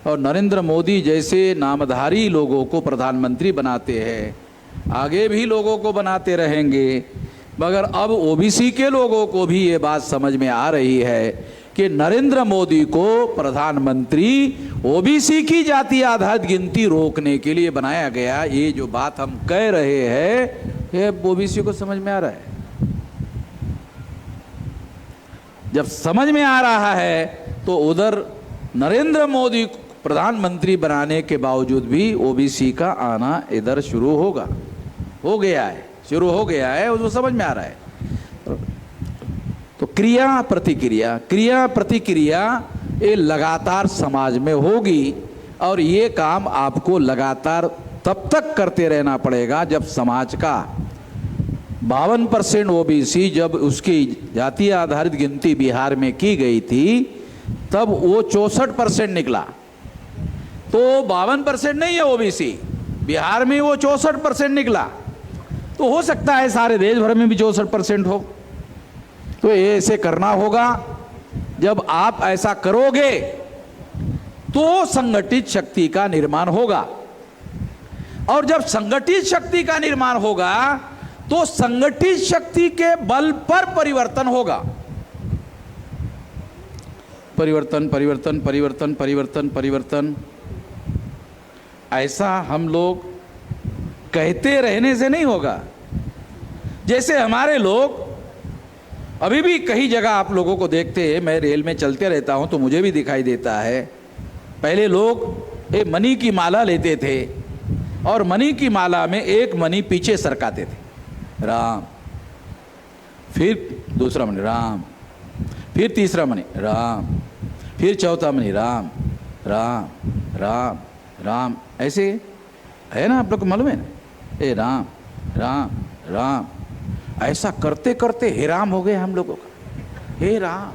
और नरेंद्र मोदी जैसे नामधारी लोगों को प्रधानमंत्री बनाते हैं, आगे भी लोगों को बनाते रहेंगे। मगर अब ओबीसी के लोगों को भी ये बात समझ में आ रही है कि नरेंद्र मोदी को प्रधानमंत्री ओबीसी की जाति आधारित गिनती रोकने के लिए बनाया गया। ये जो बात हम कह रहे हैं ये ओबीसी को समझ में आ रहा है। जब समझ में आ रहा है तो उधर नरेंद्र मोदी प्रधानमंत्री बनाने के बावजूद भी ओबीसी का आना इधर शुरू होगा, हो गया है, शुरू हो गया है, उसको समझ में आ रहा है। तो क्रिया प्रतिक्रिया, क्रिया प्रतिक्रिया ये लगातार समाज में होगी और ये काम आपको लगातार तब तक करते रहना पड़ेगा जब समाज का 52% ओबीसी जब उसकी जातीय आधारित गिनती बिहार में की गई थी तब वो 64% निकला। तो 52% नहीं है ओबीसी, बिहार में वो 64% निकला। तो हो सकता है सारे देश भर में भी 64% हो। तो ये ऐसे करना होगा। जब आप ऐसा करोगे तो संगठित शक्ति का निर्माण होगा, और जब संगठित शक्ति का निर्माण होगा तो संगठित शक्ति के बल पर परिवर्तन होगा। परिवर्तन परिवर्तन परिवर्तन परिवर्तन परिवर्तन, ऐसा हम लोग कहते रहने से नहीं होगा। जैसे हमारे लोग अभी भी कई जगह आप लोगों को देखते हैं, मैं रेल में चलते रहता हूं तो मुझे भी दिखाई देता है। पहले लोग एक मनी की माला लेते थे और मनी की माला में एक मनी पीछे सरकाते थे, राम, फिर दूसरा मनी राम, फिर तीसरा मनी राम, फिर चौथा मनी राम राम राम राम, ऐसे है ना, आप लोग को मालूम है ना, ए राम राम राम, ऐसा करते करते हे राम हो गए हम लोगों का, हे राम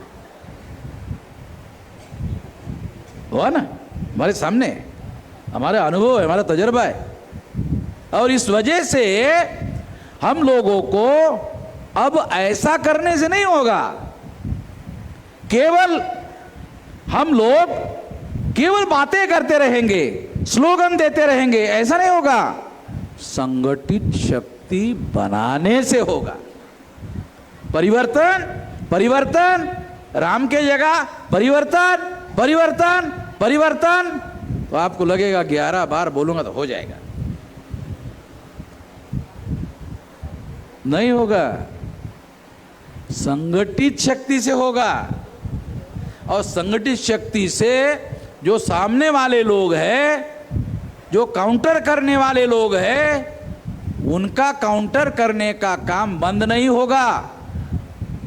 हुआ ना, हमारे सामने, हमारा अनुभव है, हमारा तजर्बा है। और इस वजह से हम लोगों को अब ऐसा करने से नहीं होगा। केवल हम लोग केवल बातें करते रहेंगे, स्लोगन देते रहेंगे, ऐसा नहीं होगा। संगठित शक्ति बनाने से होगा। परिवर्तन परिवर्तन, राम के जगह परिवर्तन परिवर्तन परिवर्तन, तो आपको लगेगा 11 बार बोलूंगा तो हो जाएगा, नहीं होगा। संगठित शक्ति से होगा, और संगठित शक्ति से जो सामने वाले लोग हैं, जो काउंटर करने वाले लोग हैं, उनका काउंटर करने का काम बंद नहीं होगा।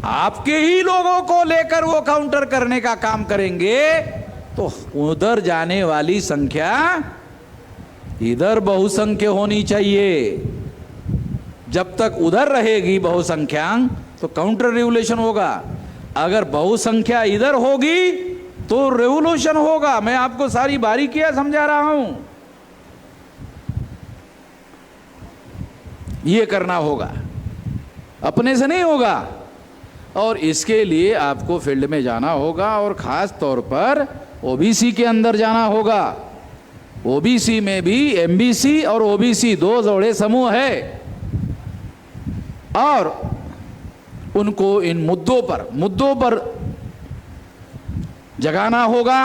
आपके ही लोगों को लेकर वो काउंटर करने का काम करेंगे, तो उधर जाने वाली संख्या इधर बहुसंख्य होनी चाहिए। जब तक उधर रहेगी बहुसंख्यांक तो काउंटर रेवोल्यूशन होगा। अगर बहुसंख्या इधर होगी तो रेवोल्यूशन होगा। मैं आपको सारी बारीकियां समझा रहा हूं। ये करना होगा, अपने से नहीं होगा। और इसके लिए आपको फील्ड में जाना होगा, और खास तौर पर ओबीसी के अंदर जाना होगा। ओबीसी में भी एमबीसी और ओबीसी दो जोड़े समूह है, और उनको इन मुद्दों पर जगाना होगा,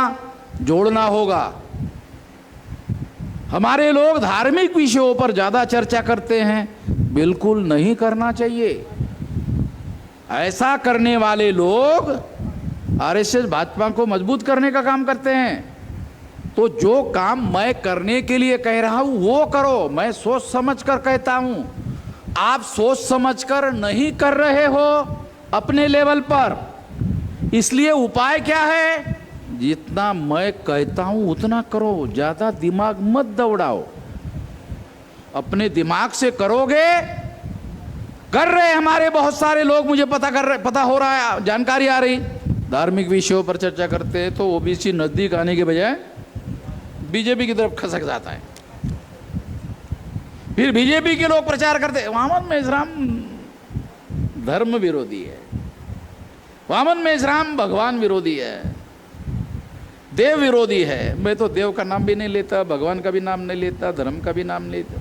जोड़ना होगा। हमारे लोग धार्मिक विषयों पर ज्यादा चर्चा करते हैं, बिल्कुल नहीं करना चाहिए। ऐसा करने वाले लोग आरएसएस भाजपा को मजबूत करने का काम करते हैं। तो जो काम मैं करने के लिए कह रहा हूं वो करो, मैं सोच समझ कर कहता हूं। आप सोच समझ कर नहीं कर रहे हो अपने लेवल पर, इसलिए उपाय क्या है? जितना मैं कहता हूं उतना करो, ज्यादा दिमाग मत दौड़ाओ। अपने दिमाग से करोगे, कर रहे हमारे बहुत सारे लोग, मुझे पता हो रहा है, जानकारी आ रही। धार्मिक विषयों पर चर्चा करते हैं तो ओबीसी नजदीक आने के बजाय बीजेपी की तरफ खसक जाता है। फिर बीजेपी के लोग प्रचार करते, वामन मेश्राम धर्म विरोधी है, वामन मेश्राम भगवान विरोधी है, देव विरोधी है। मैं तो देव का नाम भी नहीं लेता, भगवान का भी नाम नहीं लेता, धर्म का भी नाम नहीं लेता।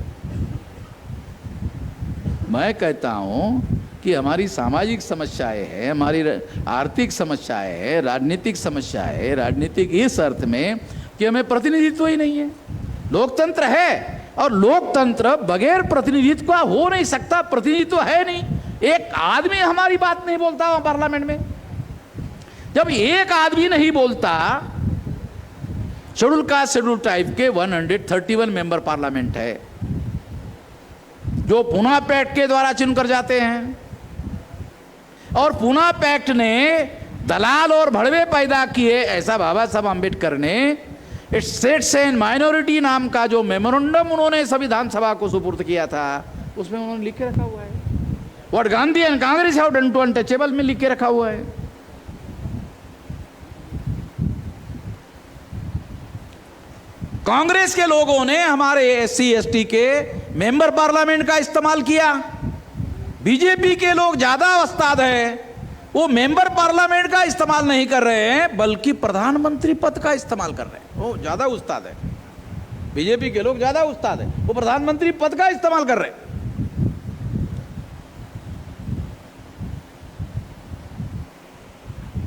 मैं कहता हूं कि हमारी सामाजिक समस्याएं हैं, हमारी आर्थिक समस्याएं हैं, राजनीतिक समस्याएं है। राजनीतिक इस अर्थ में कि हमें प्रतिनिधित्व ही नहीं है। लोकतंत्र है, और लोकतंत्र बगैर प्रतिनिधित्व का हो नहीं सकता। प्रतिनिधित्व है नहीं, एक आदमी हमारी बात नहीं बोलता वहां पार्लियामेंट में। जब एक आदमी नहीं बोलता, शेड्यूल कास्ट शेड्यूल टाइप के 131 मेंबर पार्लियामेंट है, जो पूना पैक्ट के द्वारा चुनकर जाते हैं। और पूना पैक्ट ने दलाल और भड़वे पैदा किए, ऐसा बाबा साहब अम्बेडकर ने स्टेट्स एंड माइनॉरिटी नाम का जो मेमोरेंडम उन्होंने संविधान सभा को सुपुर्द किया था, उसमें उन्होंने लिख के रखा हुआ है। What Gandhi and Congress have done to untouchable में लिख के रखा हुआ है। कांग्रेस के लोगों ने हमारे एससी एसटी के मेंबर पार्लियामेंट का इस्तेमाल किया। बीजेपी के लोग ज्यादा उस्ताद है, वो मेंबर पार्लियामेंट का इस्तेमाल नहीं कर रहे हैं बल्कि प्रधानमंत्री पद का इस्तेमाल कर रहे हैं। वो ज्यादा उस्ताद है, बीजेपी के लोग ज्यादा उस्ताद है, वो प्रधानमंत्री पद का इस्तेमाल कर रहे हैं।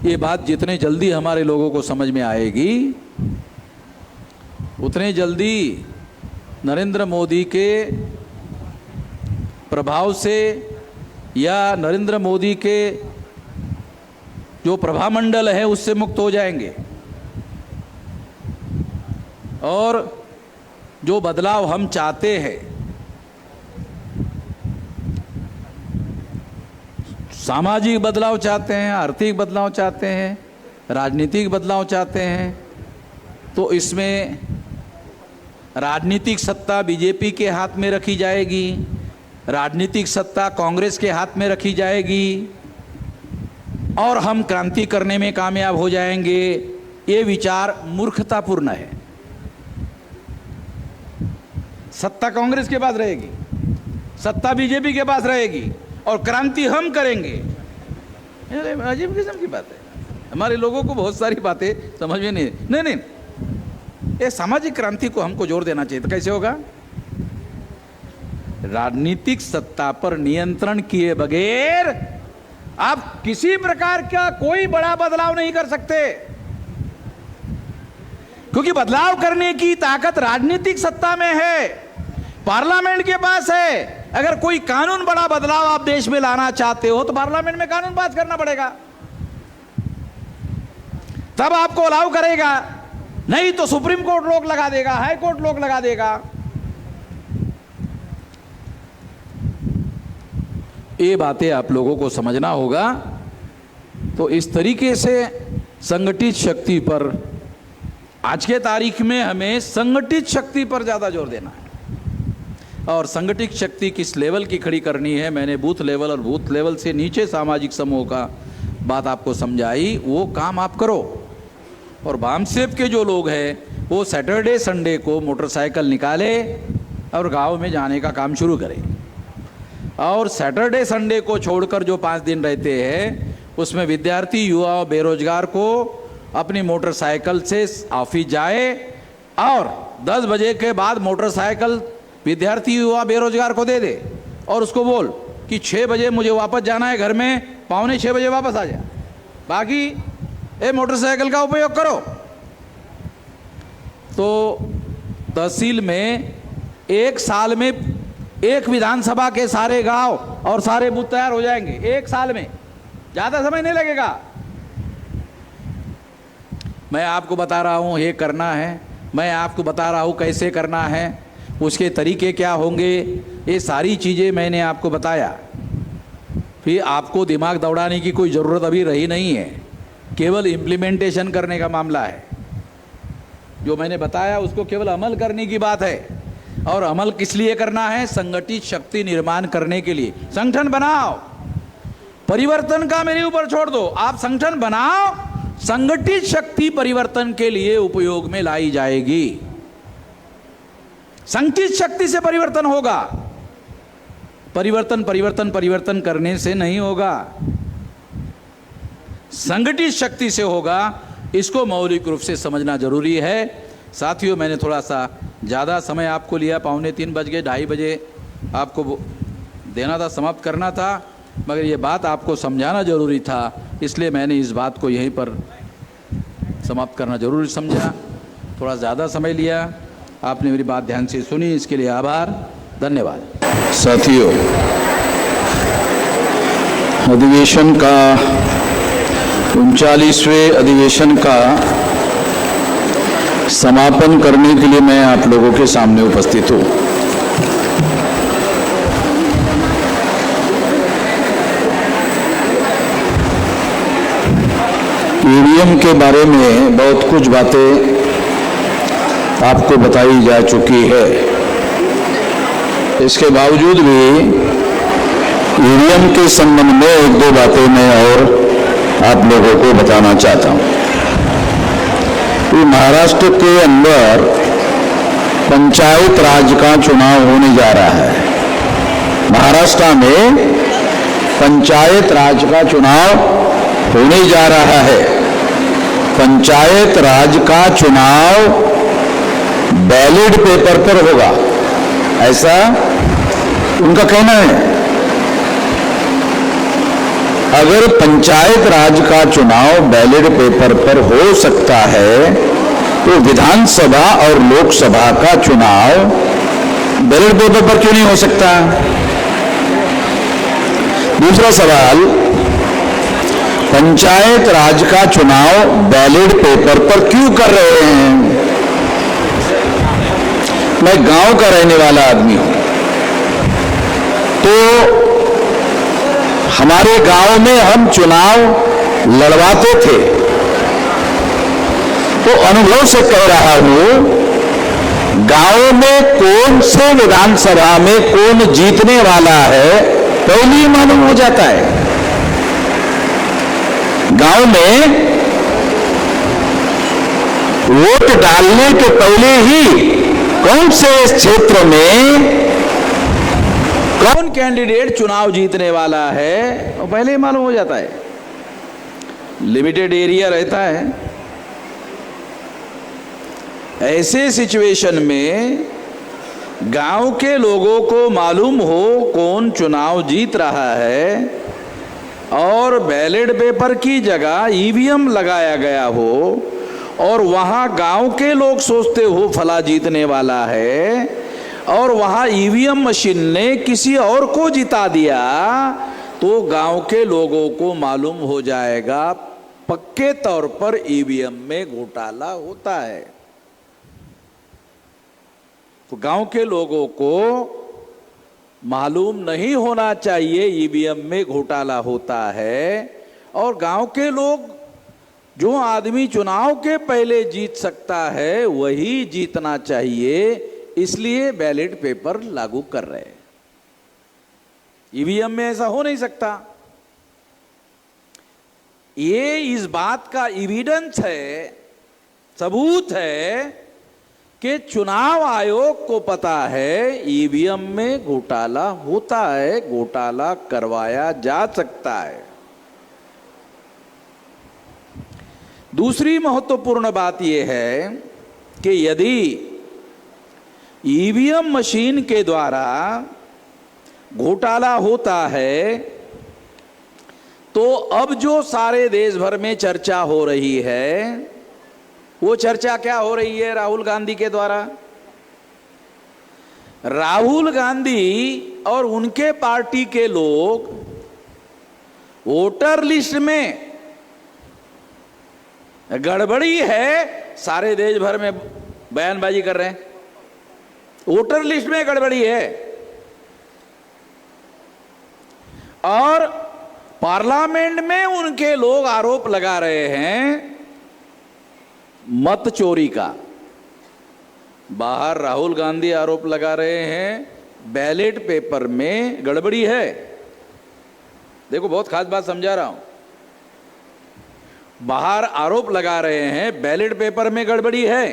ये बात जितने जल्दी हमारे लोगों को समझ में आएगी उतने जल्दी नरेंद्र मोदी के प्रभाव से या नरेंद्र मोदी के जो प्रभामंडल है उससे मुक्त हो जाएंगे और जो बदलाव हम चाहते हैं, सामाजिक बदलाव चाहते हैं, आर्थिक बदलाव चाहते हैं, राजनीतिक बदलाव चाहते हैं, तो इसमें राजनीतिक सत्ता बीजेपी के हाथ में रखी जाएगी, राजनीतिक सत्ता कांग्रेस के हाथ में रखी जाएगी और हम क्रांति करने में कामयाब हो जाएंगे। ये विचार मूर्खतापूर्ण है। सत्ता कांग्रेस के पास रहेगी, सत्ता बीजेपी के पास रहेगी और क्रांति हम करेंगे। अजीब किस्म की बात है। हमारे लोगों को बहुत सारी बातें समझ में नहीं। ये सामाजिक क्रांति को हमको जोर देना चाहिए। तो कैसे होगा? राजनीतिक सत्ता पर नियंत्रण किए बगैर आप किसी प्रकार का कोई बड़ा बदलाव नहीं कर सकते, क्योंकि बदलाव करने की ताकत राजनीतिक सत्ता में है, पार्लियामेंट के पास है। अगर कोई कानून बड़ा बदलाव आप देश में लाना चाहते हो तो पार्लियामेंट में कानून पास करना पड़ेगा, तब आपको अलाउ करेगा, नहीं तो सुप्रीम कोर्ट रोक लगा देगा, हाई कोर्ट रोक लगा देगा। ये बातें आप लोगों को समझना होगा। तो इस तरीके से संगठित शक्ति पर, आज के तारीख में हमें संगठित शक्ति पर ज़्यादा जोर देना है। और संगठित शक्ति किस लेवल की खड़ी करनी है, मैंने बूथ लेवल और बूथ लेवल से नीचे सामाजिक समूह का बात आपको समझाई। वो काम आप करो। और वामसेप के जो लोग हैं वो सैटरडे संडे को मोटरसाइकिल निकाले और गांव में जाने का काम शुरू करें। और सैटरडे संडे को छोड़कर जो 5 दिन रहते हैं उसमें विद्यार्थी, युवा और बेरोजगार को अपनी मोटरसाइकिल से ऑफिस जाए और 10 बजे के बाद मोटरसाइकिल विद्यार्थी, युवा, बेरोजगार को दे दे और उसको बोल कि 6 बजे मुझे वापस जाना है घर में, 5:45 बजे वापस आ जा, बाकी ये मोटरसाइकिल का उपयोग करो। तो तहसील में 1 साल में एक विधानसभा के सारे गांव और सारे बूथ तैयार हो जाएंगे। 1 साल में, ज़्यादा समय नहीं लगेगा। मैं आपको बता रहा हूँ ये करना है, मैं आपको बता रहा हूँ कैसे करना है, उसके तरीके क्या होंगे, ये सारी चीज़ें मैंने आपको बताया। फिर आपको दिमाग दौड़ाने की कोई ज़रूरत अभी रही नहीं है, केवल इम्प्लीमेंटेशन करने का मामला है। जो मैंने बताया उसको केवल अमल करने की बात है। और अमल किस लिए करना है? संगठित शक्ति निर्माण करने के लिए। संगठन बनाओ, परिवर्तन का मेरे ऊपर छोड़ दो, आप संगठन बनाओ, संगठित शक्ति परिवर्तन के लिए उपयोग में लाई जाएगी। संगठित शक्ति से परिवर्तन होगा, परिवर्तन करने से नहीं होगा, संगठित शक्ति से होगा। इसको मौलिक रूप से समझना जरूरी है। साथियों, मैंने थोड़ा सा ज़्यादा समय आपको लिया, 2:45 बज गए, 2:30 बजे आपको देना था, समाप्त करना था, मगर ये बात आपको समझाना जरूरी था, इसलिए मैंने इस बात को यहीं पर समाप्त करना जरूरी समझा। थोड़ा ज़्यादा समय लिया, आपने मेरी बात ध्यान से सुनी, इसके लिए आभार, धन्यवाद। साथियों, अधिवेशन का 39वें अधिवेशन का समापन करने के लिए मैं आप लोगों के सामने उपस्थित हूँ। ईवीएम के बारे में बहुत कुछ बातें आपको बताई जा चुकी है। इसके बावजूद भी ईवीएम के संबंध में एक दो बातें मैं और आप लोगों को बताना चाहता हूं। महाराष्ट्र के अंदर पंचायत राज का चुनाव होने जा रहा है। महाराष्ट्र में पंचायत राज का चुनाव होने जा रहा है। पंचायत राज का चुनाव बैलेट पेपर पर होगा, ऐसा उनका कहना है। अगर पंचायत राज का चुनाव बैलेट पेपर पर हो सकता है तो विधानसभा और लोकसभा का चुनाव बैलेट पेपर पर क्यों नहीं हो सकता? दूसरा सवाल, पंचायत राज का चुनाव बैलेट पेपर पर क्यों कर रहे हैं? मैं गांव का रहने वाला आदमी हूं, तो हमारे गांव में हम चुनाव लड़वाते थे, तो अनुभव से कह रहा हूं, गांव में कौन से विधानसभा में कौन जीतने वाला है पहले ही मालूम हो जाता है। गांव में वोट डालने के पहले ही कौन से क्षेत्र में कौन कैंडिडेट चुनाव जीतने वाला है वो पहले ही मालूम हो जाता है। लिमिटेड एरिया रहता है। ऐसे सिचुएशन में गांव के लोगों को मालूम हो कौन चुनाव जीत रहा है और बैलेट पेपर की जगह ईवीएम लगाया गया हो और वहां गांव के लोग सोचते हो फला जीतने वाला है और वहां ईवीएम मशीन ने किसी और को जिता दिया, तो गांव के लोगों को मालूम हो जाएगा पक्के तौर पर ईवीएम में घोटाला होता है। तो गांव के लोगों को मालूम नहीं होना चाहिए ईवीएम में घोटाला होता है, और गांव के लोग जो आदमी चुनाव के पहले जीत सकता है वही जीतना चाहिए, इसलिए बैलेट पेपर लागू कर रहे हैं। ईवीएम में ऐसा हो नहीं सकता। ये इस बात का एविडेंस है, सबूत है कि चुनाव आयोग को पता है ईवीएम में घोटाला होता है, घोटाला करवाया जा सकता है। दूसरी महत्वपूर्ण बात यह है कि यदि ईवीएम मशीन के द्वारा घोटाला होता है तो अब जो सारे देश भर में चर्चा हो रही है, वो चर्चा क्या हो रही है? राहुल गांधी के द्वारा। राहुल गांधी और उनके पार्टी के लोग वोटर लिस्ट में गड़बड़ी है, सारे देश भर में बयानबाजी कर रहे हैं। वोटर लिस्ट में गड़बड़ी है और पार्लियामेंट में उनके लोग आरोप लगा रहे हैं मत चोरी का। बाहर राहुल गांधी आरोप लगा रहे हैं बैलेट पेपर में गड़बड़ी है। देखो, बहुत खास बात समझा रहा हूं। बाहर आरोप लगा रहे हैं बैलेट पेपर में गड़बड़ी है,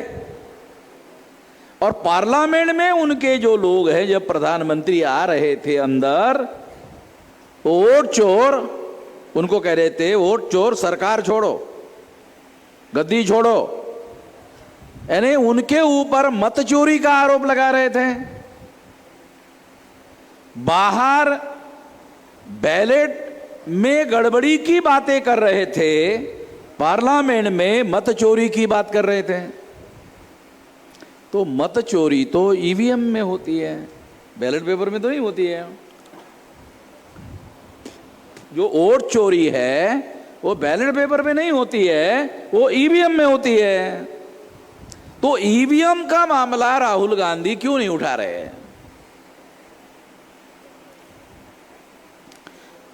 और पार्लियामेंट में उनके जो लोग हैं, जब प्रधानमंत्री आ रहे थे अंदर, वोट चोर उनको कह रहे थे, वोट चोर सरकार छोड़ो, गद्दी छोड़ो, यानी उनके ऊपर मत चोरी का आरोप लगा रहे थे। बाहर बैलेट में गड़बड़ी की बातें कर रहे थे, पार्लियामेंट में मत चोरी की बात कर रहे थे। तो मत चोरी तो ईवीएम में होती है, बैलेट पेपर में तो नहीं होती है। जो वोट चोरी है वो बैलेट पेपर में नहीं होती है, वो ईवीएम में होती है। तो ईवीएम का मामला राहुल गांधी क्यों नहीं उठा रहे हैं?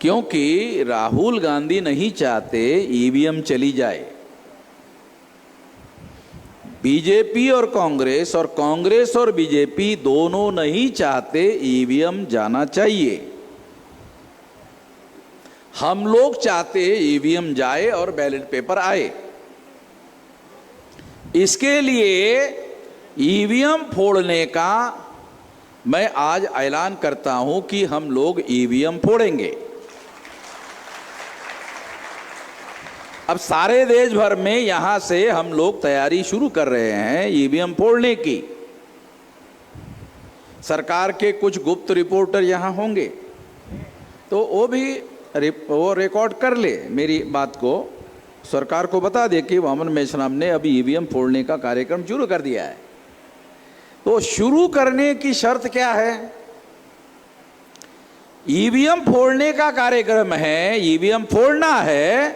क्योंकि राहुल गांधी नहीं चाहते ईवीएम चली जाए। बीजेपी और कांग्रेस और बीजेपी दोनों नहीं चाहते ईवीएम जाना चाहिए। हम लोग चाहते ईवीएम जाए और बैलेट पेपर आए। इसके लिए ईवीएम फोड़ने का मैं आज ऐलान करता हूं कि हम लोग ईवीएम फोड़ेंगे। अब सारे देश भर में यहां से हम लोग तैयारी शुरू कर रहे हैं ईवीएम फोड़ने की। सरकार के कुछ गुप्त रिपोर्टर यहां होंगे तो वो रिकॉर्ड कर ले मेरी बात को, सरकार को बता दे कि वामन मेश्राम ने अभी ईवीएम फोड़ने का कार्यक्रम शुरू कर दिया है। तो शुरू करने की शर्त क्या है? ईवीएम फोड़ने का कार्यक्रम है, ईवीएम फोड़ना है,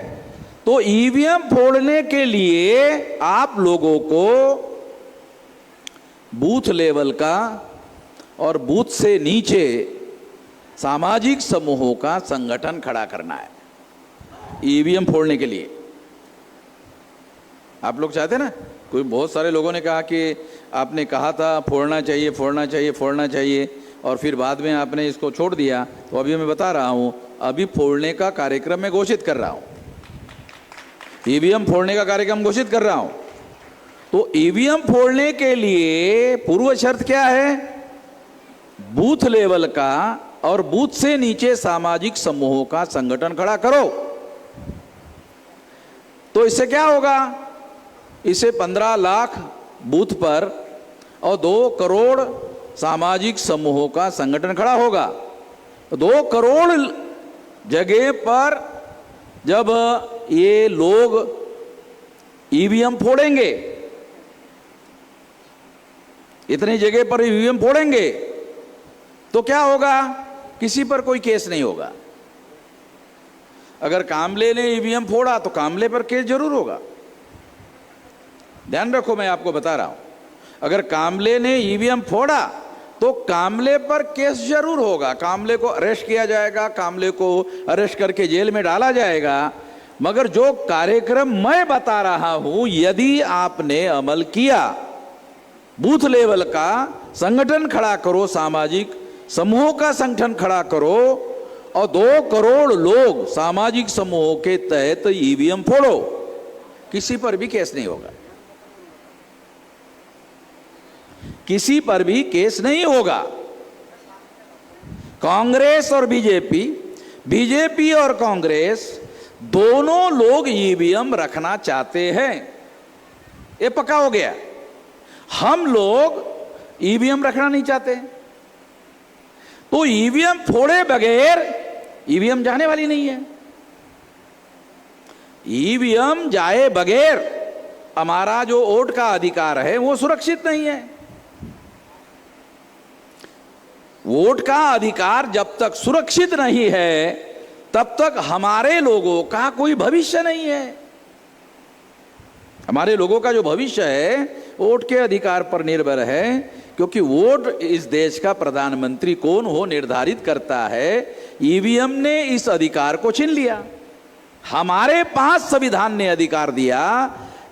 तो ईवीएम फोड़ने के लिए आप लोगों को बूथ लेवल का और बूथ से नीचे सामाजिक समूहों का संगठन खड़ा करना है ईवीएम फोड़ने के लिए। आप लोग चाहते ना, कोई बहुत सारे लोगों ने कहा कि आपने कहा था फोड़ना चाहिए फोड़ना चाहिए फोड़ना चाहिए और फिर बाद में आपने इसको छोड़ दिया। तो अभी मैं बता रहा हूं, अभी फोड़ने का कार्यक्रम मैं घोषित कर रहा हूं, ईवीएम फोड़ने का कार्यक्रम घोषित कर रहा हूं। तो ईवीएम फोड़ने के लिए पूर्व शर्त क्या है? बूथ लेवल का और बूथ से नीचे सामाजिक समूहों का संगठन खड़ा करो। तो इससे क्या होगा? इसे 15 लाख बूथ पर और 2 करोड़ सामाजिक समूहों का संगठन खड़ा होगा। 2 करोड़ जगह पर जब ये लोग ईवीएम फोड़ेंगे, इतनी जगह पर ईवीएम फोड़ेंगे, तो क्या होगा? किसी पर कोई केस नहीं होगा। अगर कामले ने ईवीएम फोड़ा तो कामले पर केस जरूर होगा। ध्यान रखो, मैं आपको बता रहा हूं, अगर कामले ने ईवीएम फोड़ा तो कामले पर केस जरूर होगा, कामले को अरेस्ट किया जाएगा, कामले को अरेस्ट करके जेल में डाला जाएगा। मगर जो कार्यक्रम मैं बता रहा हूं, यदि आपने अमल किया, बूथ लेवल का संगठन खड़ा करो, सामाजिक समूहों का संगठन खड़ा करो और 2 करोड़ लोग सामाजिक समूहों के तहत ईवीएम फोड़ो, किसी पर भी केस नहीं होगा, किसी पर भी केस नहीं होगा। कांग्रेस और बीजेपी, बीजेपी और कांग्रेस दोनों लोग ईवीएम रखना चाहते हैं, ये पक्का हो गया। हम लोग ईवीएम रखना नहीं चाहते, तो ईवीएम फोड़े बगैर ईवीएम जाने वाली नहीं है। ईवीएम जाए बगैर हमारा जो वोट का अधिकार है वो सुरक्षित नहीं है। वोट का अधिकार जब तक सुरक्षित नहीं है तब तक हमारे लोगों का कोई भविष्य नहीं है। हमारे लोगों का जो भविष्य है वोट के अधिकार पर निर्भर है, क्योंकि वोट इस देश का प्रधानमंत्री कौन हो निर्धारित करता है। ईवीएम ने इस अधिकार को छीन लिया। हमारे पास संविधान ने अधिकार दिया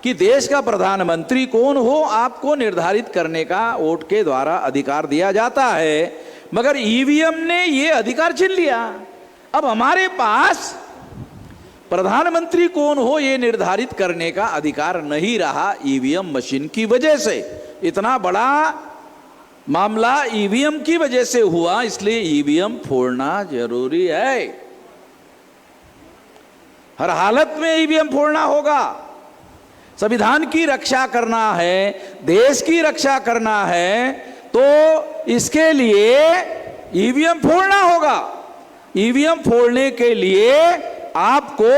कि देश का प्रधानमंत्री कौन हो आपको निर्धारित करने का वोट के द्वारा अधिकार दिया जाता है, मगर ईवीएम ने यह अधिकार छीन लिया। अब हमारे पास प्रधानमंत्री कौन हो यह निर्धारित करने का अधिकार नहीं रहा ईवीएम मशीन की वजह से। इतना बड़ा मामला ईवीएम की वजह से हुआ, इसलिए ईवीएम फोड़ना जरूरी है। हर हालत में ईवीएम फोड़ना होगा। संविधान की रक्षा करना है, देश की रक्षा करना है, तो इसके लिए ईवीएम फोड़ना होगा। ईवीएम फोड़ने के लिए आपको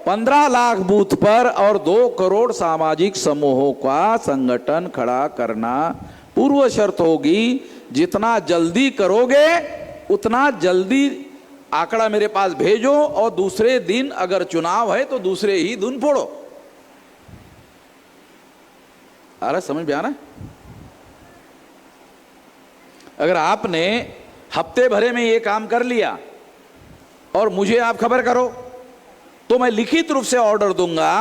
15 लाख बूथ पर और 2 करोड़ सामाजिक समूहों का संगठन खड़ा करना पूर्व शर्त होगी। जितना जल्दी करोगे उतना जल्दी आंकड़ा मेरे पास भेजो, और दूसरे दिन अगर चुनाव है तो दूसरे ही दिन फोड़ो। आ रहा समझ में आ रहा? अगर आपने हफ्ते भरे में ये काम कर लिया और मुझे आप खबर करो तो मैं लिखित रूप से ऑर्डर दूंगा,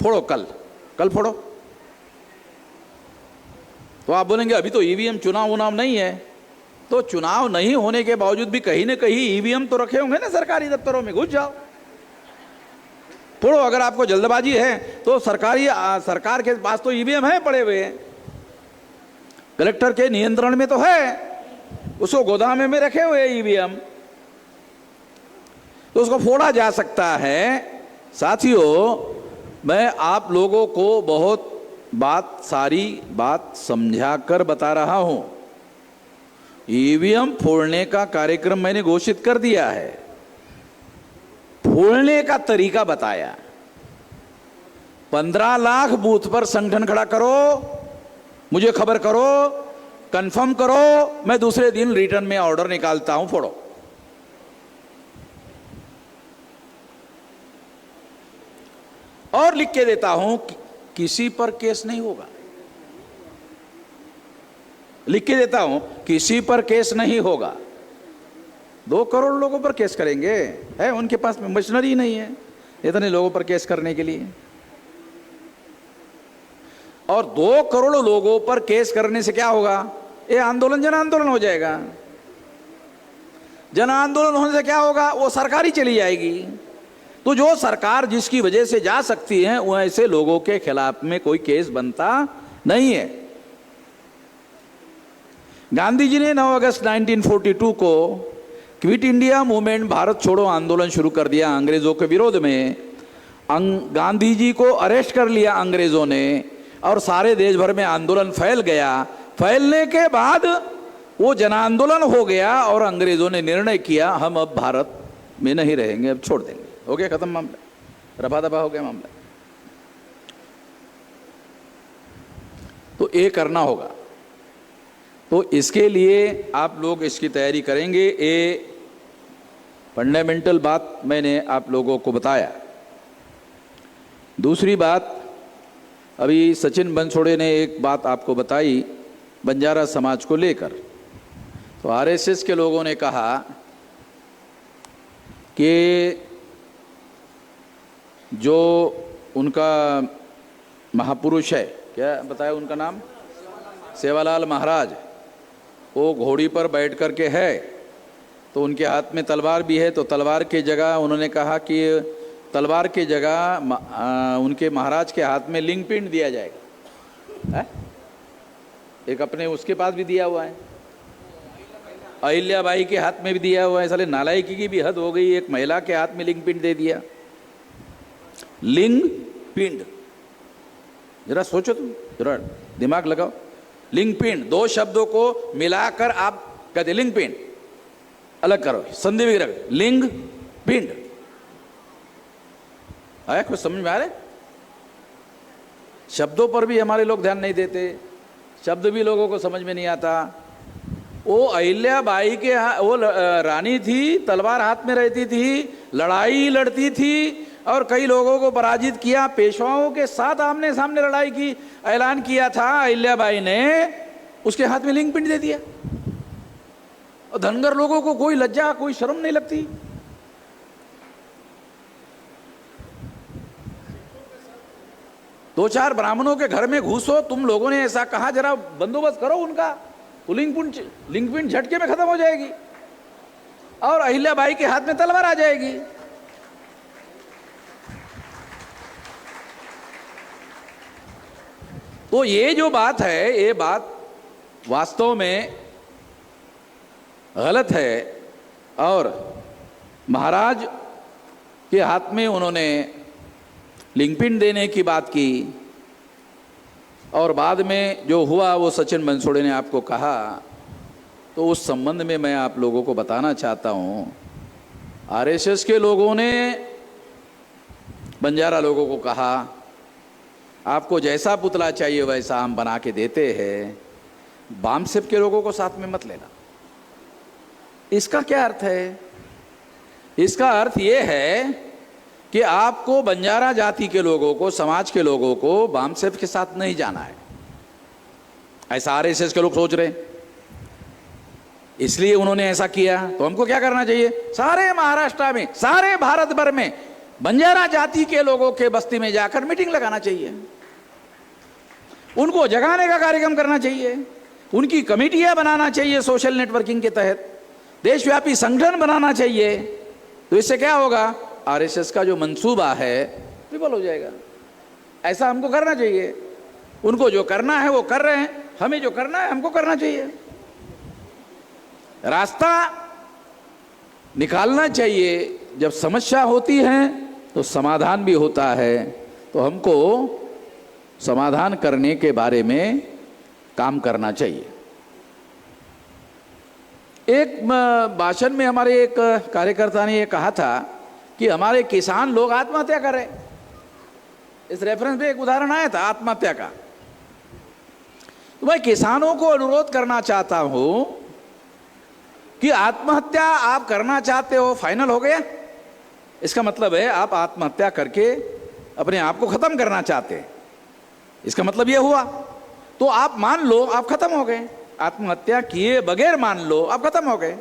फोड़ो, कल फोड़ो। तो आप बोलेंगे अभी तो ईवीएम चुनाव नहीं है। तो चुनाव नहीं होने के बावजूद भी कहीं न कहीं ईवीएम तो रखे होंगे ना सरकारी दफ्तरों में, घुस जाओ पढ़ो। अगर आपको जल्दबाजी है तो सरकार के पास तो ईवीएम है पड़े हुए, कलेक्टर के नियंत्रण में तो है, उसको गोदाम में रखे हुए ईवीएम, तो उसको फोड़ा जा सकता है। साथियों, मैं आप लोगों को सारी बात समझा कर बता रहा हूं। ईवीएम फोड़ने का कार्यक्रम मैंने घोषित कर दिया है, फोड़ने का तरीका बताया। 15 लाख बूथ पर संगठन खड़ा करो, मुझे खबर करो, कंफर्म करो, मैं दूसरे दिन रिटर्न में ऑर्डर निकालता हूं, फोड़ो। और लिख के देता हूं किसी पर केस नहीं होगा, लिख के देता हूं किसी पर केस नहीं होगा। 2 करोड़ लोगों पर केस करेंगे, है उनके पास मशीनरी नहीं है इतने लोगों पर केस करने के लिए। और 2 करोड़ लोगों पर केस करने से क्या होगा? ये आंदोलन जन आंदोलन हो जाएगा। जन आंदोलन होने से क्या होगा? वो सरकारी चली जाएगी। तो जो सरकार जिसकी वजह से जा सकती है, वो ऐसे लोगों के खिलाफ में कोई केस बनता नहीं है। गांधी जी ने 9 अगस्त 1942 को क्विट इंडिया मूवमेंट, भारत छोड़ो आंदोलन शुरू कर दिया अंग्रेजों के विरोध में। गांधी जी को अरेस्ट कर लिया अंग्रेजों ने और सारे देश भर में आंदोलन फैल गया। फैलने के बाद वो जन आंदोलन हो गया और अंग्रेजों ने निर्णय किया हम अब भारत में नहीं रहेंगे, अब छोड़ देंगे। हो गया खत्म मामला, रफा दफा हो गया मामला। तो ये करना होगा। तो इसके लिए आप लोग इसकी तैयारी करेंगे। ये फंडामेंटल बात मैंने आप लोगों को बताया। दूसरी बात, अभी सचिन बनसोड़े ने एक बात आपको बताई बंजारा समाज को लेकर। तो आरएसएस के लोगों ने कहा कि जो उनका महापुरुष है, क्या बताया उनका नाम, सेवालाल महाराज, वो घोड़ी पर बैठ कर के है, तो उनके हाथ में तलवार भी है। तो तलवार की जगह उन्होंने कहा कि तलवार की जगह उनके महाराज के हाथ में लिंग पिंड दिया जाएगा। है? एक अपने उसके पास भी दिया हुआ है, अहिल्याबाई के हाथ में भी दिया हुआ है। साले नालायकी की भी हद हो गई, एक महिला के हाथ में लिंग पिंड दे दिया। लिंग पिंड, जरा सोचो तुम, जरा दिमाग लगाओ। लिंग पिंड, 2 शब्दों को मिलाकर आप कहते लिंग पिंड, अलग करो, संधि विग्रह, लिंग पिंड। आया कुछ समझ में आ रहा है? शब्दों पर भी हमारे लोग ध्यान नहीं देते, शब्द भी लोगों को समझ में नहीं आता। वो अहिल्याबाई के वो रानी थी, तलवार हाथ में रहती थी, लड़ाई लड़ती थी और कई लोगों को पराजित किया। पेशवाओं के साथ आमने सामने लड़ाई की ऐलान किया था अहिल्याबाई ने, उसके हाथ में लिंग पिंड दे दिया। और धनगर लोगों को कोई लज्जा कोई शर्म नहीं लगती। दो चार ब्राह्मणों के घर में घुसो, तुम लोगों ने ऐसा कहा, जरा बंदोबस्त करो उनका, तो लिंग पिंड झटके में खत्म हो जाएगी और अहिल्याबाई के हाथ में तलवार आ जाएगी। तो ये जो बात है, ये बात वास्तव में गलत है। और महाराज के हाथ में उन्होंने लिंगपिन देने की बात की और बाद में जो हुआ वो सचिन बनसोड़े ने आपको कहा। तो उस संबंध में मैं आप लोगों को बताना चाहता हूं, आरएसएस के लोगों ने बंजारा लोगों को कहा आपको जैसा पुतला चाहिए वैसा हम बना के देते हैं, बामसेप के लोगों को साथ में मत लेना। इसका क्या अर्थ है? इसका अर्थ ये है कि आपको बंजारा जाति के लोगों को, समाज के लोगों को बामसेप के साथ नहीं जाना है, ऐसा आरएसएस के लोग सोच रहे हैं। इसलिए उन्होंने ऐसा किया। तो हमको क्या करना चाहिए? सारे महाराष्ट्र में, सारे भारत भर में बंजारा जाति के लोगों के बस्ती में जाकर मीटिंग लगाना चाहिए, उनको जगाने का कार्यक्रम करना चाहिए। उनकी कमेटियां बनाना चाहिए सोशल नेटवर्किंग के तहत, देशव्यापी संगठन बनाना चाहिए। तो इससे क्या होगा, आरएसएस का जो मंसूबा है विफल हो जाएगा। ऐसा हमको करना चाहिए। उनको जो करना है वो कर रहे हैं, हमें जो करना है हमको करना चाहिए। रास्ता निकालना चाहिए। जब समस्या होती है तो समाधान भी होता है, तो हमको समाधान करने के बारे में काम करना चाहिए। एक भाषण में हमारे एक कार्यकर्ता ने ये कहा था कि हमारे किसान लोग आत्महत्या कर रहे हैं। इस रेफरेंस में एक उदाहरण आया था आत्महत्या का। तो मैं किसानों को अनुरोध करना चाहता हूं कि आत्महत्या आप करना चाहते हो, फाइनल हो गया? इसका मतलब है आप आत्महत्या करके अपने आप को खत्म करना चाहते हैं। इसका मतलब यह हुआ, तो आप मान लो आप खत्म हो गए। आत्महत्या किए बगैर मान लो आप खत्म हो गए।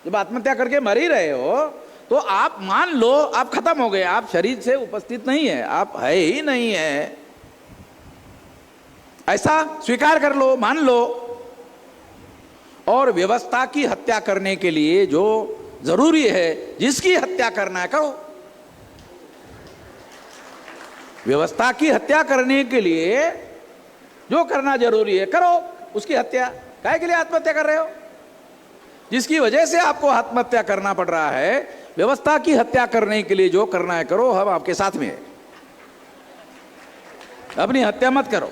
जब आत्महत्या करके मर ही रहे हो तो आप मान लो आप खत्म हो गए। आप शरीर से उपस्थित नहीं है, आप है ही नहीं है, ऐसा स्वीकार कर लो, मान लो। और व्यवस्था की हत्या करने के लिए जो जरूरी है, जिसकी हत्या करना है करो। व्यवस्था की हत्या करने के लिए जो करना जरूरी है करो, उसकी हत्या। काहे के लिए आत्महत्या कर रहे हो? जिसकी वजह से आपको आत्महत्या करना पड़ रहा है, व्यवस्था की हत्या करने के लिए जो करना है करो। हम आपके साथ में हैं, अपनी हत्या मत करो।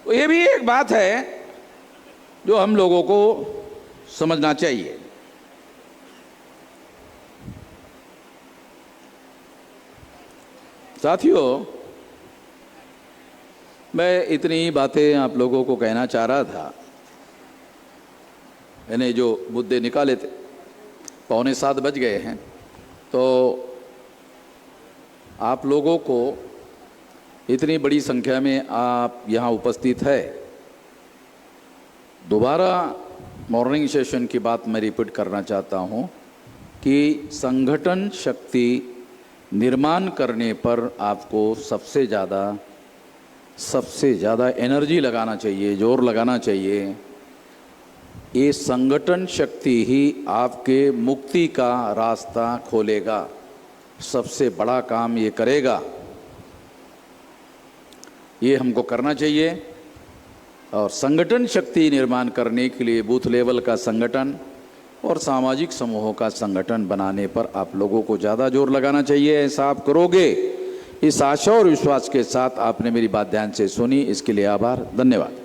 तो ये भी एक बात है जो हम लोगों को समझना चाहिए। साथियों, मैं इतनी बातें आप लोगों को कहना चाह रहा था। मैंने जो मुद्दे निकाले थे, 6:45 बज गए हैं, तो आप लोगों को इतनी बड़ी संख्या में आप यहाँ उपस्थित है। दोबारा मॉर्निंग सेशन की बात मैं रिपीट करना चाहता हूँ कि संगठन शक्ति निर्माण करने पर आपको सबसे ज़्यादा एनर्जी लगाना चाहिए, जोर लगाना चाहिए। ये संगठन शक्ति ही आपके मुक्ति का रास्ता खोलेगा, सबसे बड़ा काम ये करेगा। ये हमको करना चाहिए। और संगठन शक्ति निर्माण करने के लिए बूथ लेवल का संगठन और सामाजिक समूहों का संगठन बनाने पर आप लोगों को ज़्यादा जोर लगाना चाहिए। ऐसा आप करोगे, इस आशा और विश्वास के साथ आपने मेरी बात ध्यान से सुनी, इसके लिए आभार, धन्यवाद।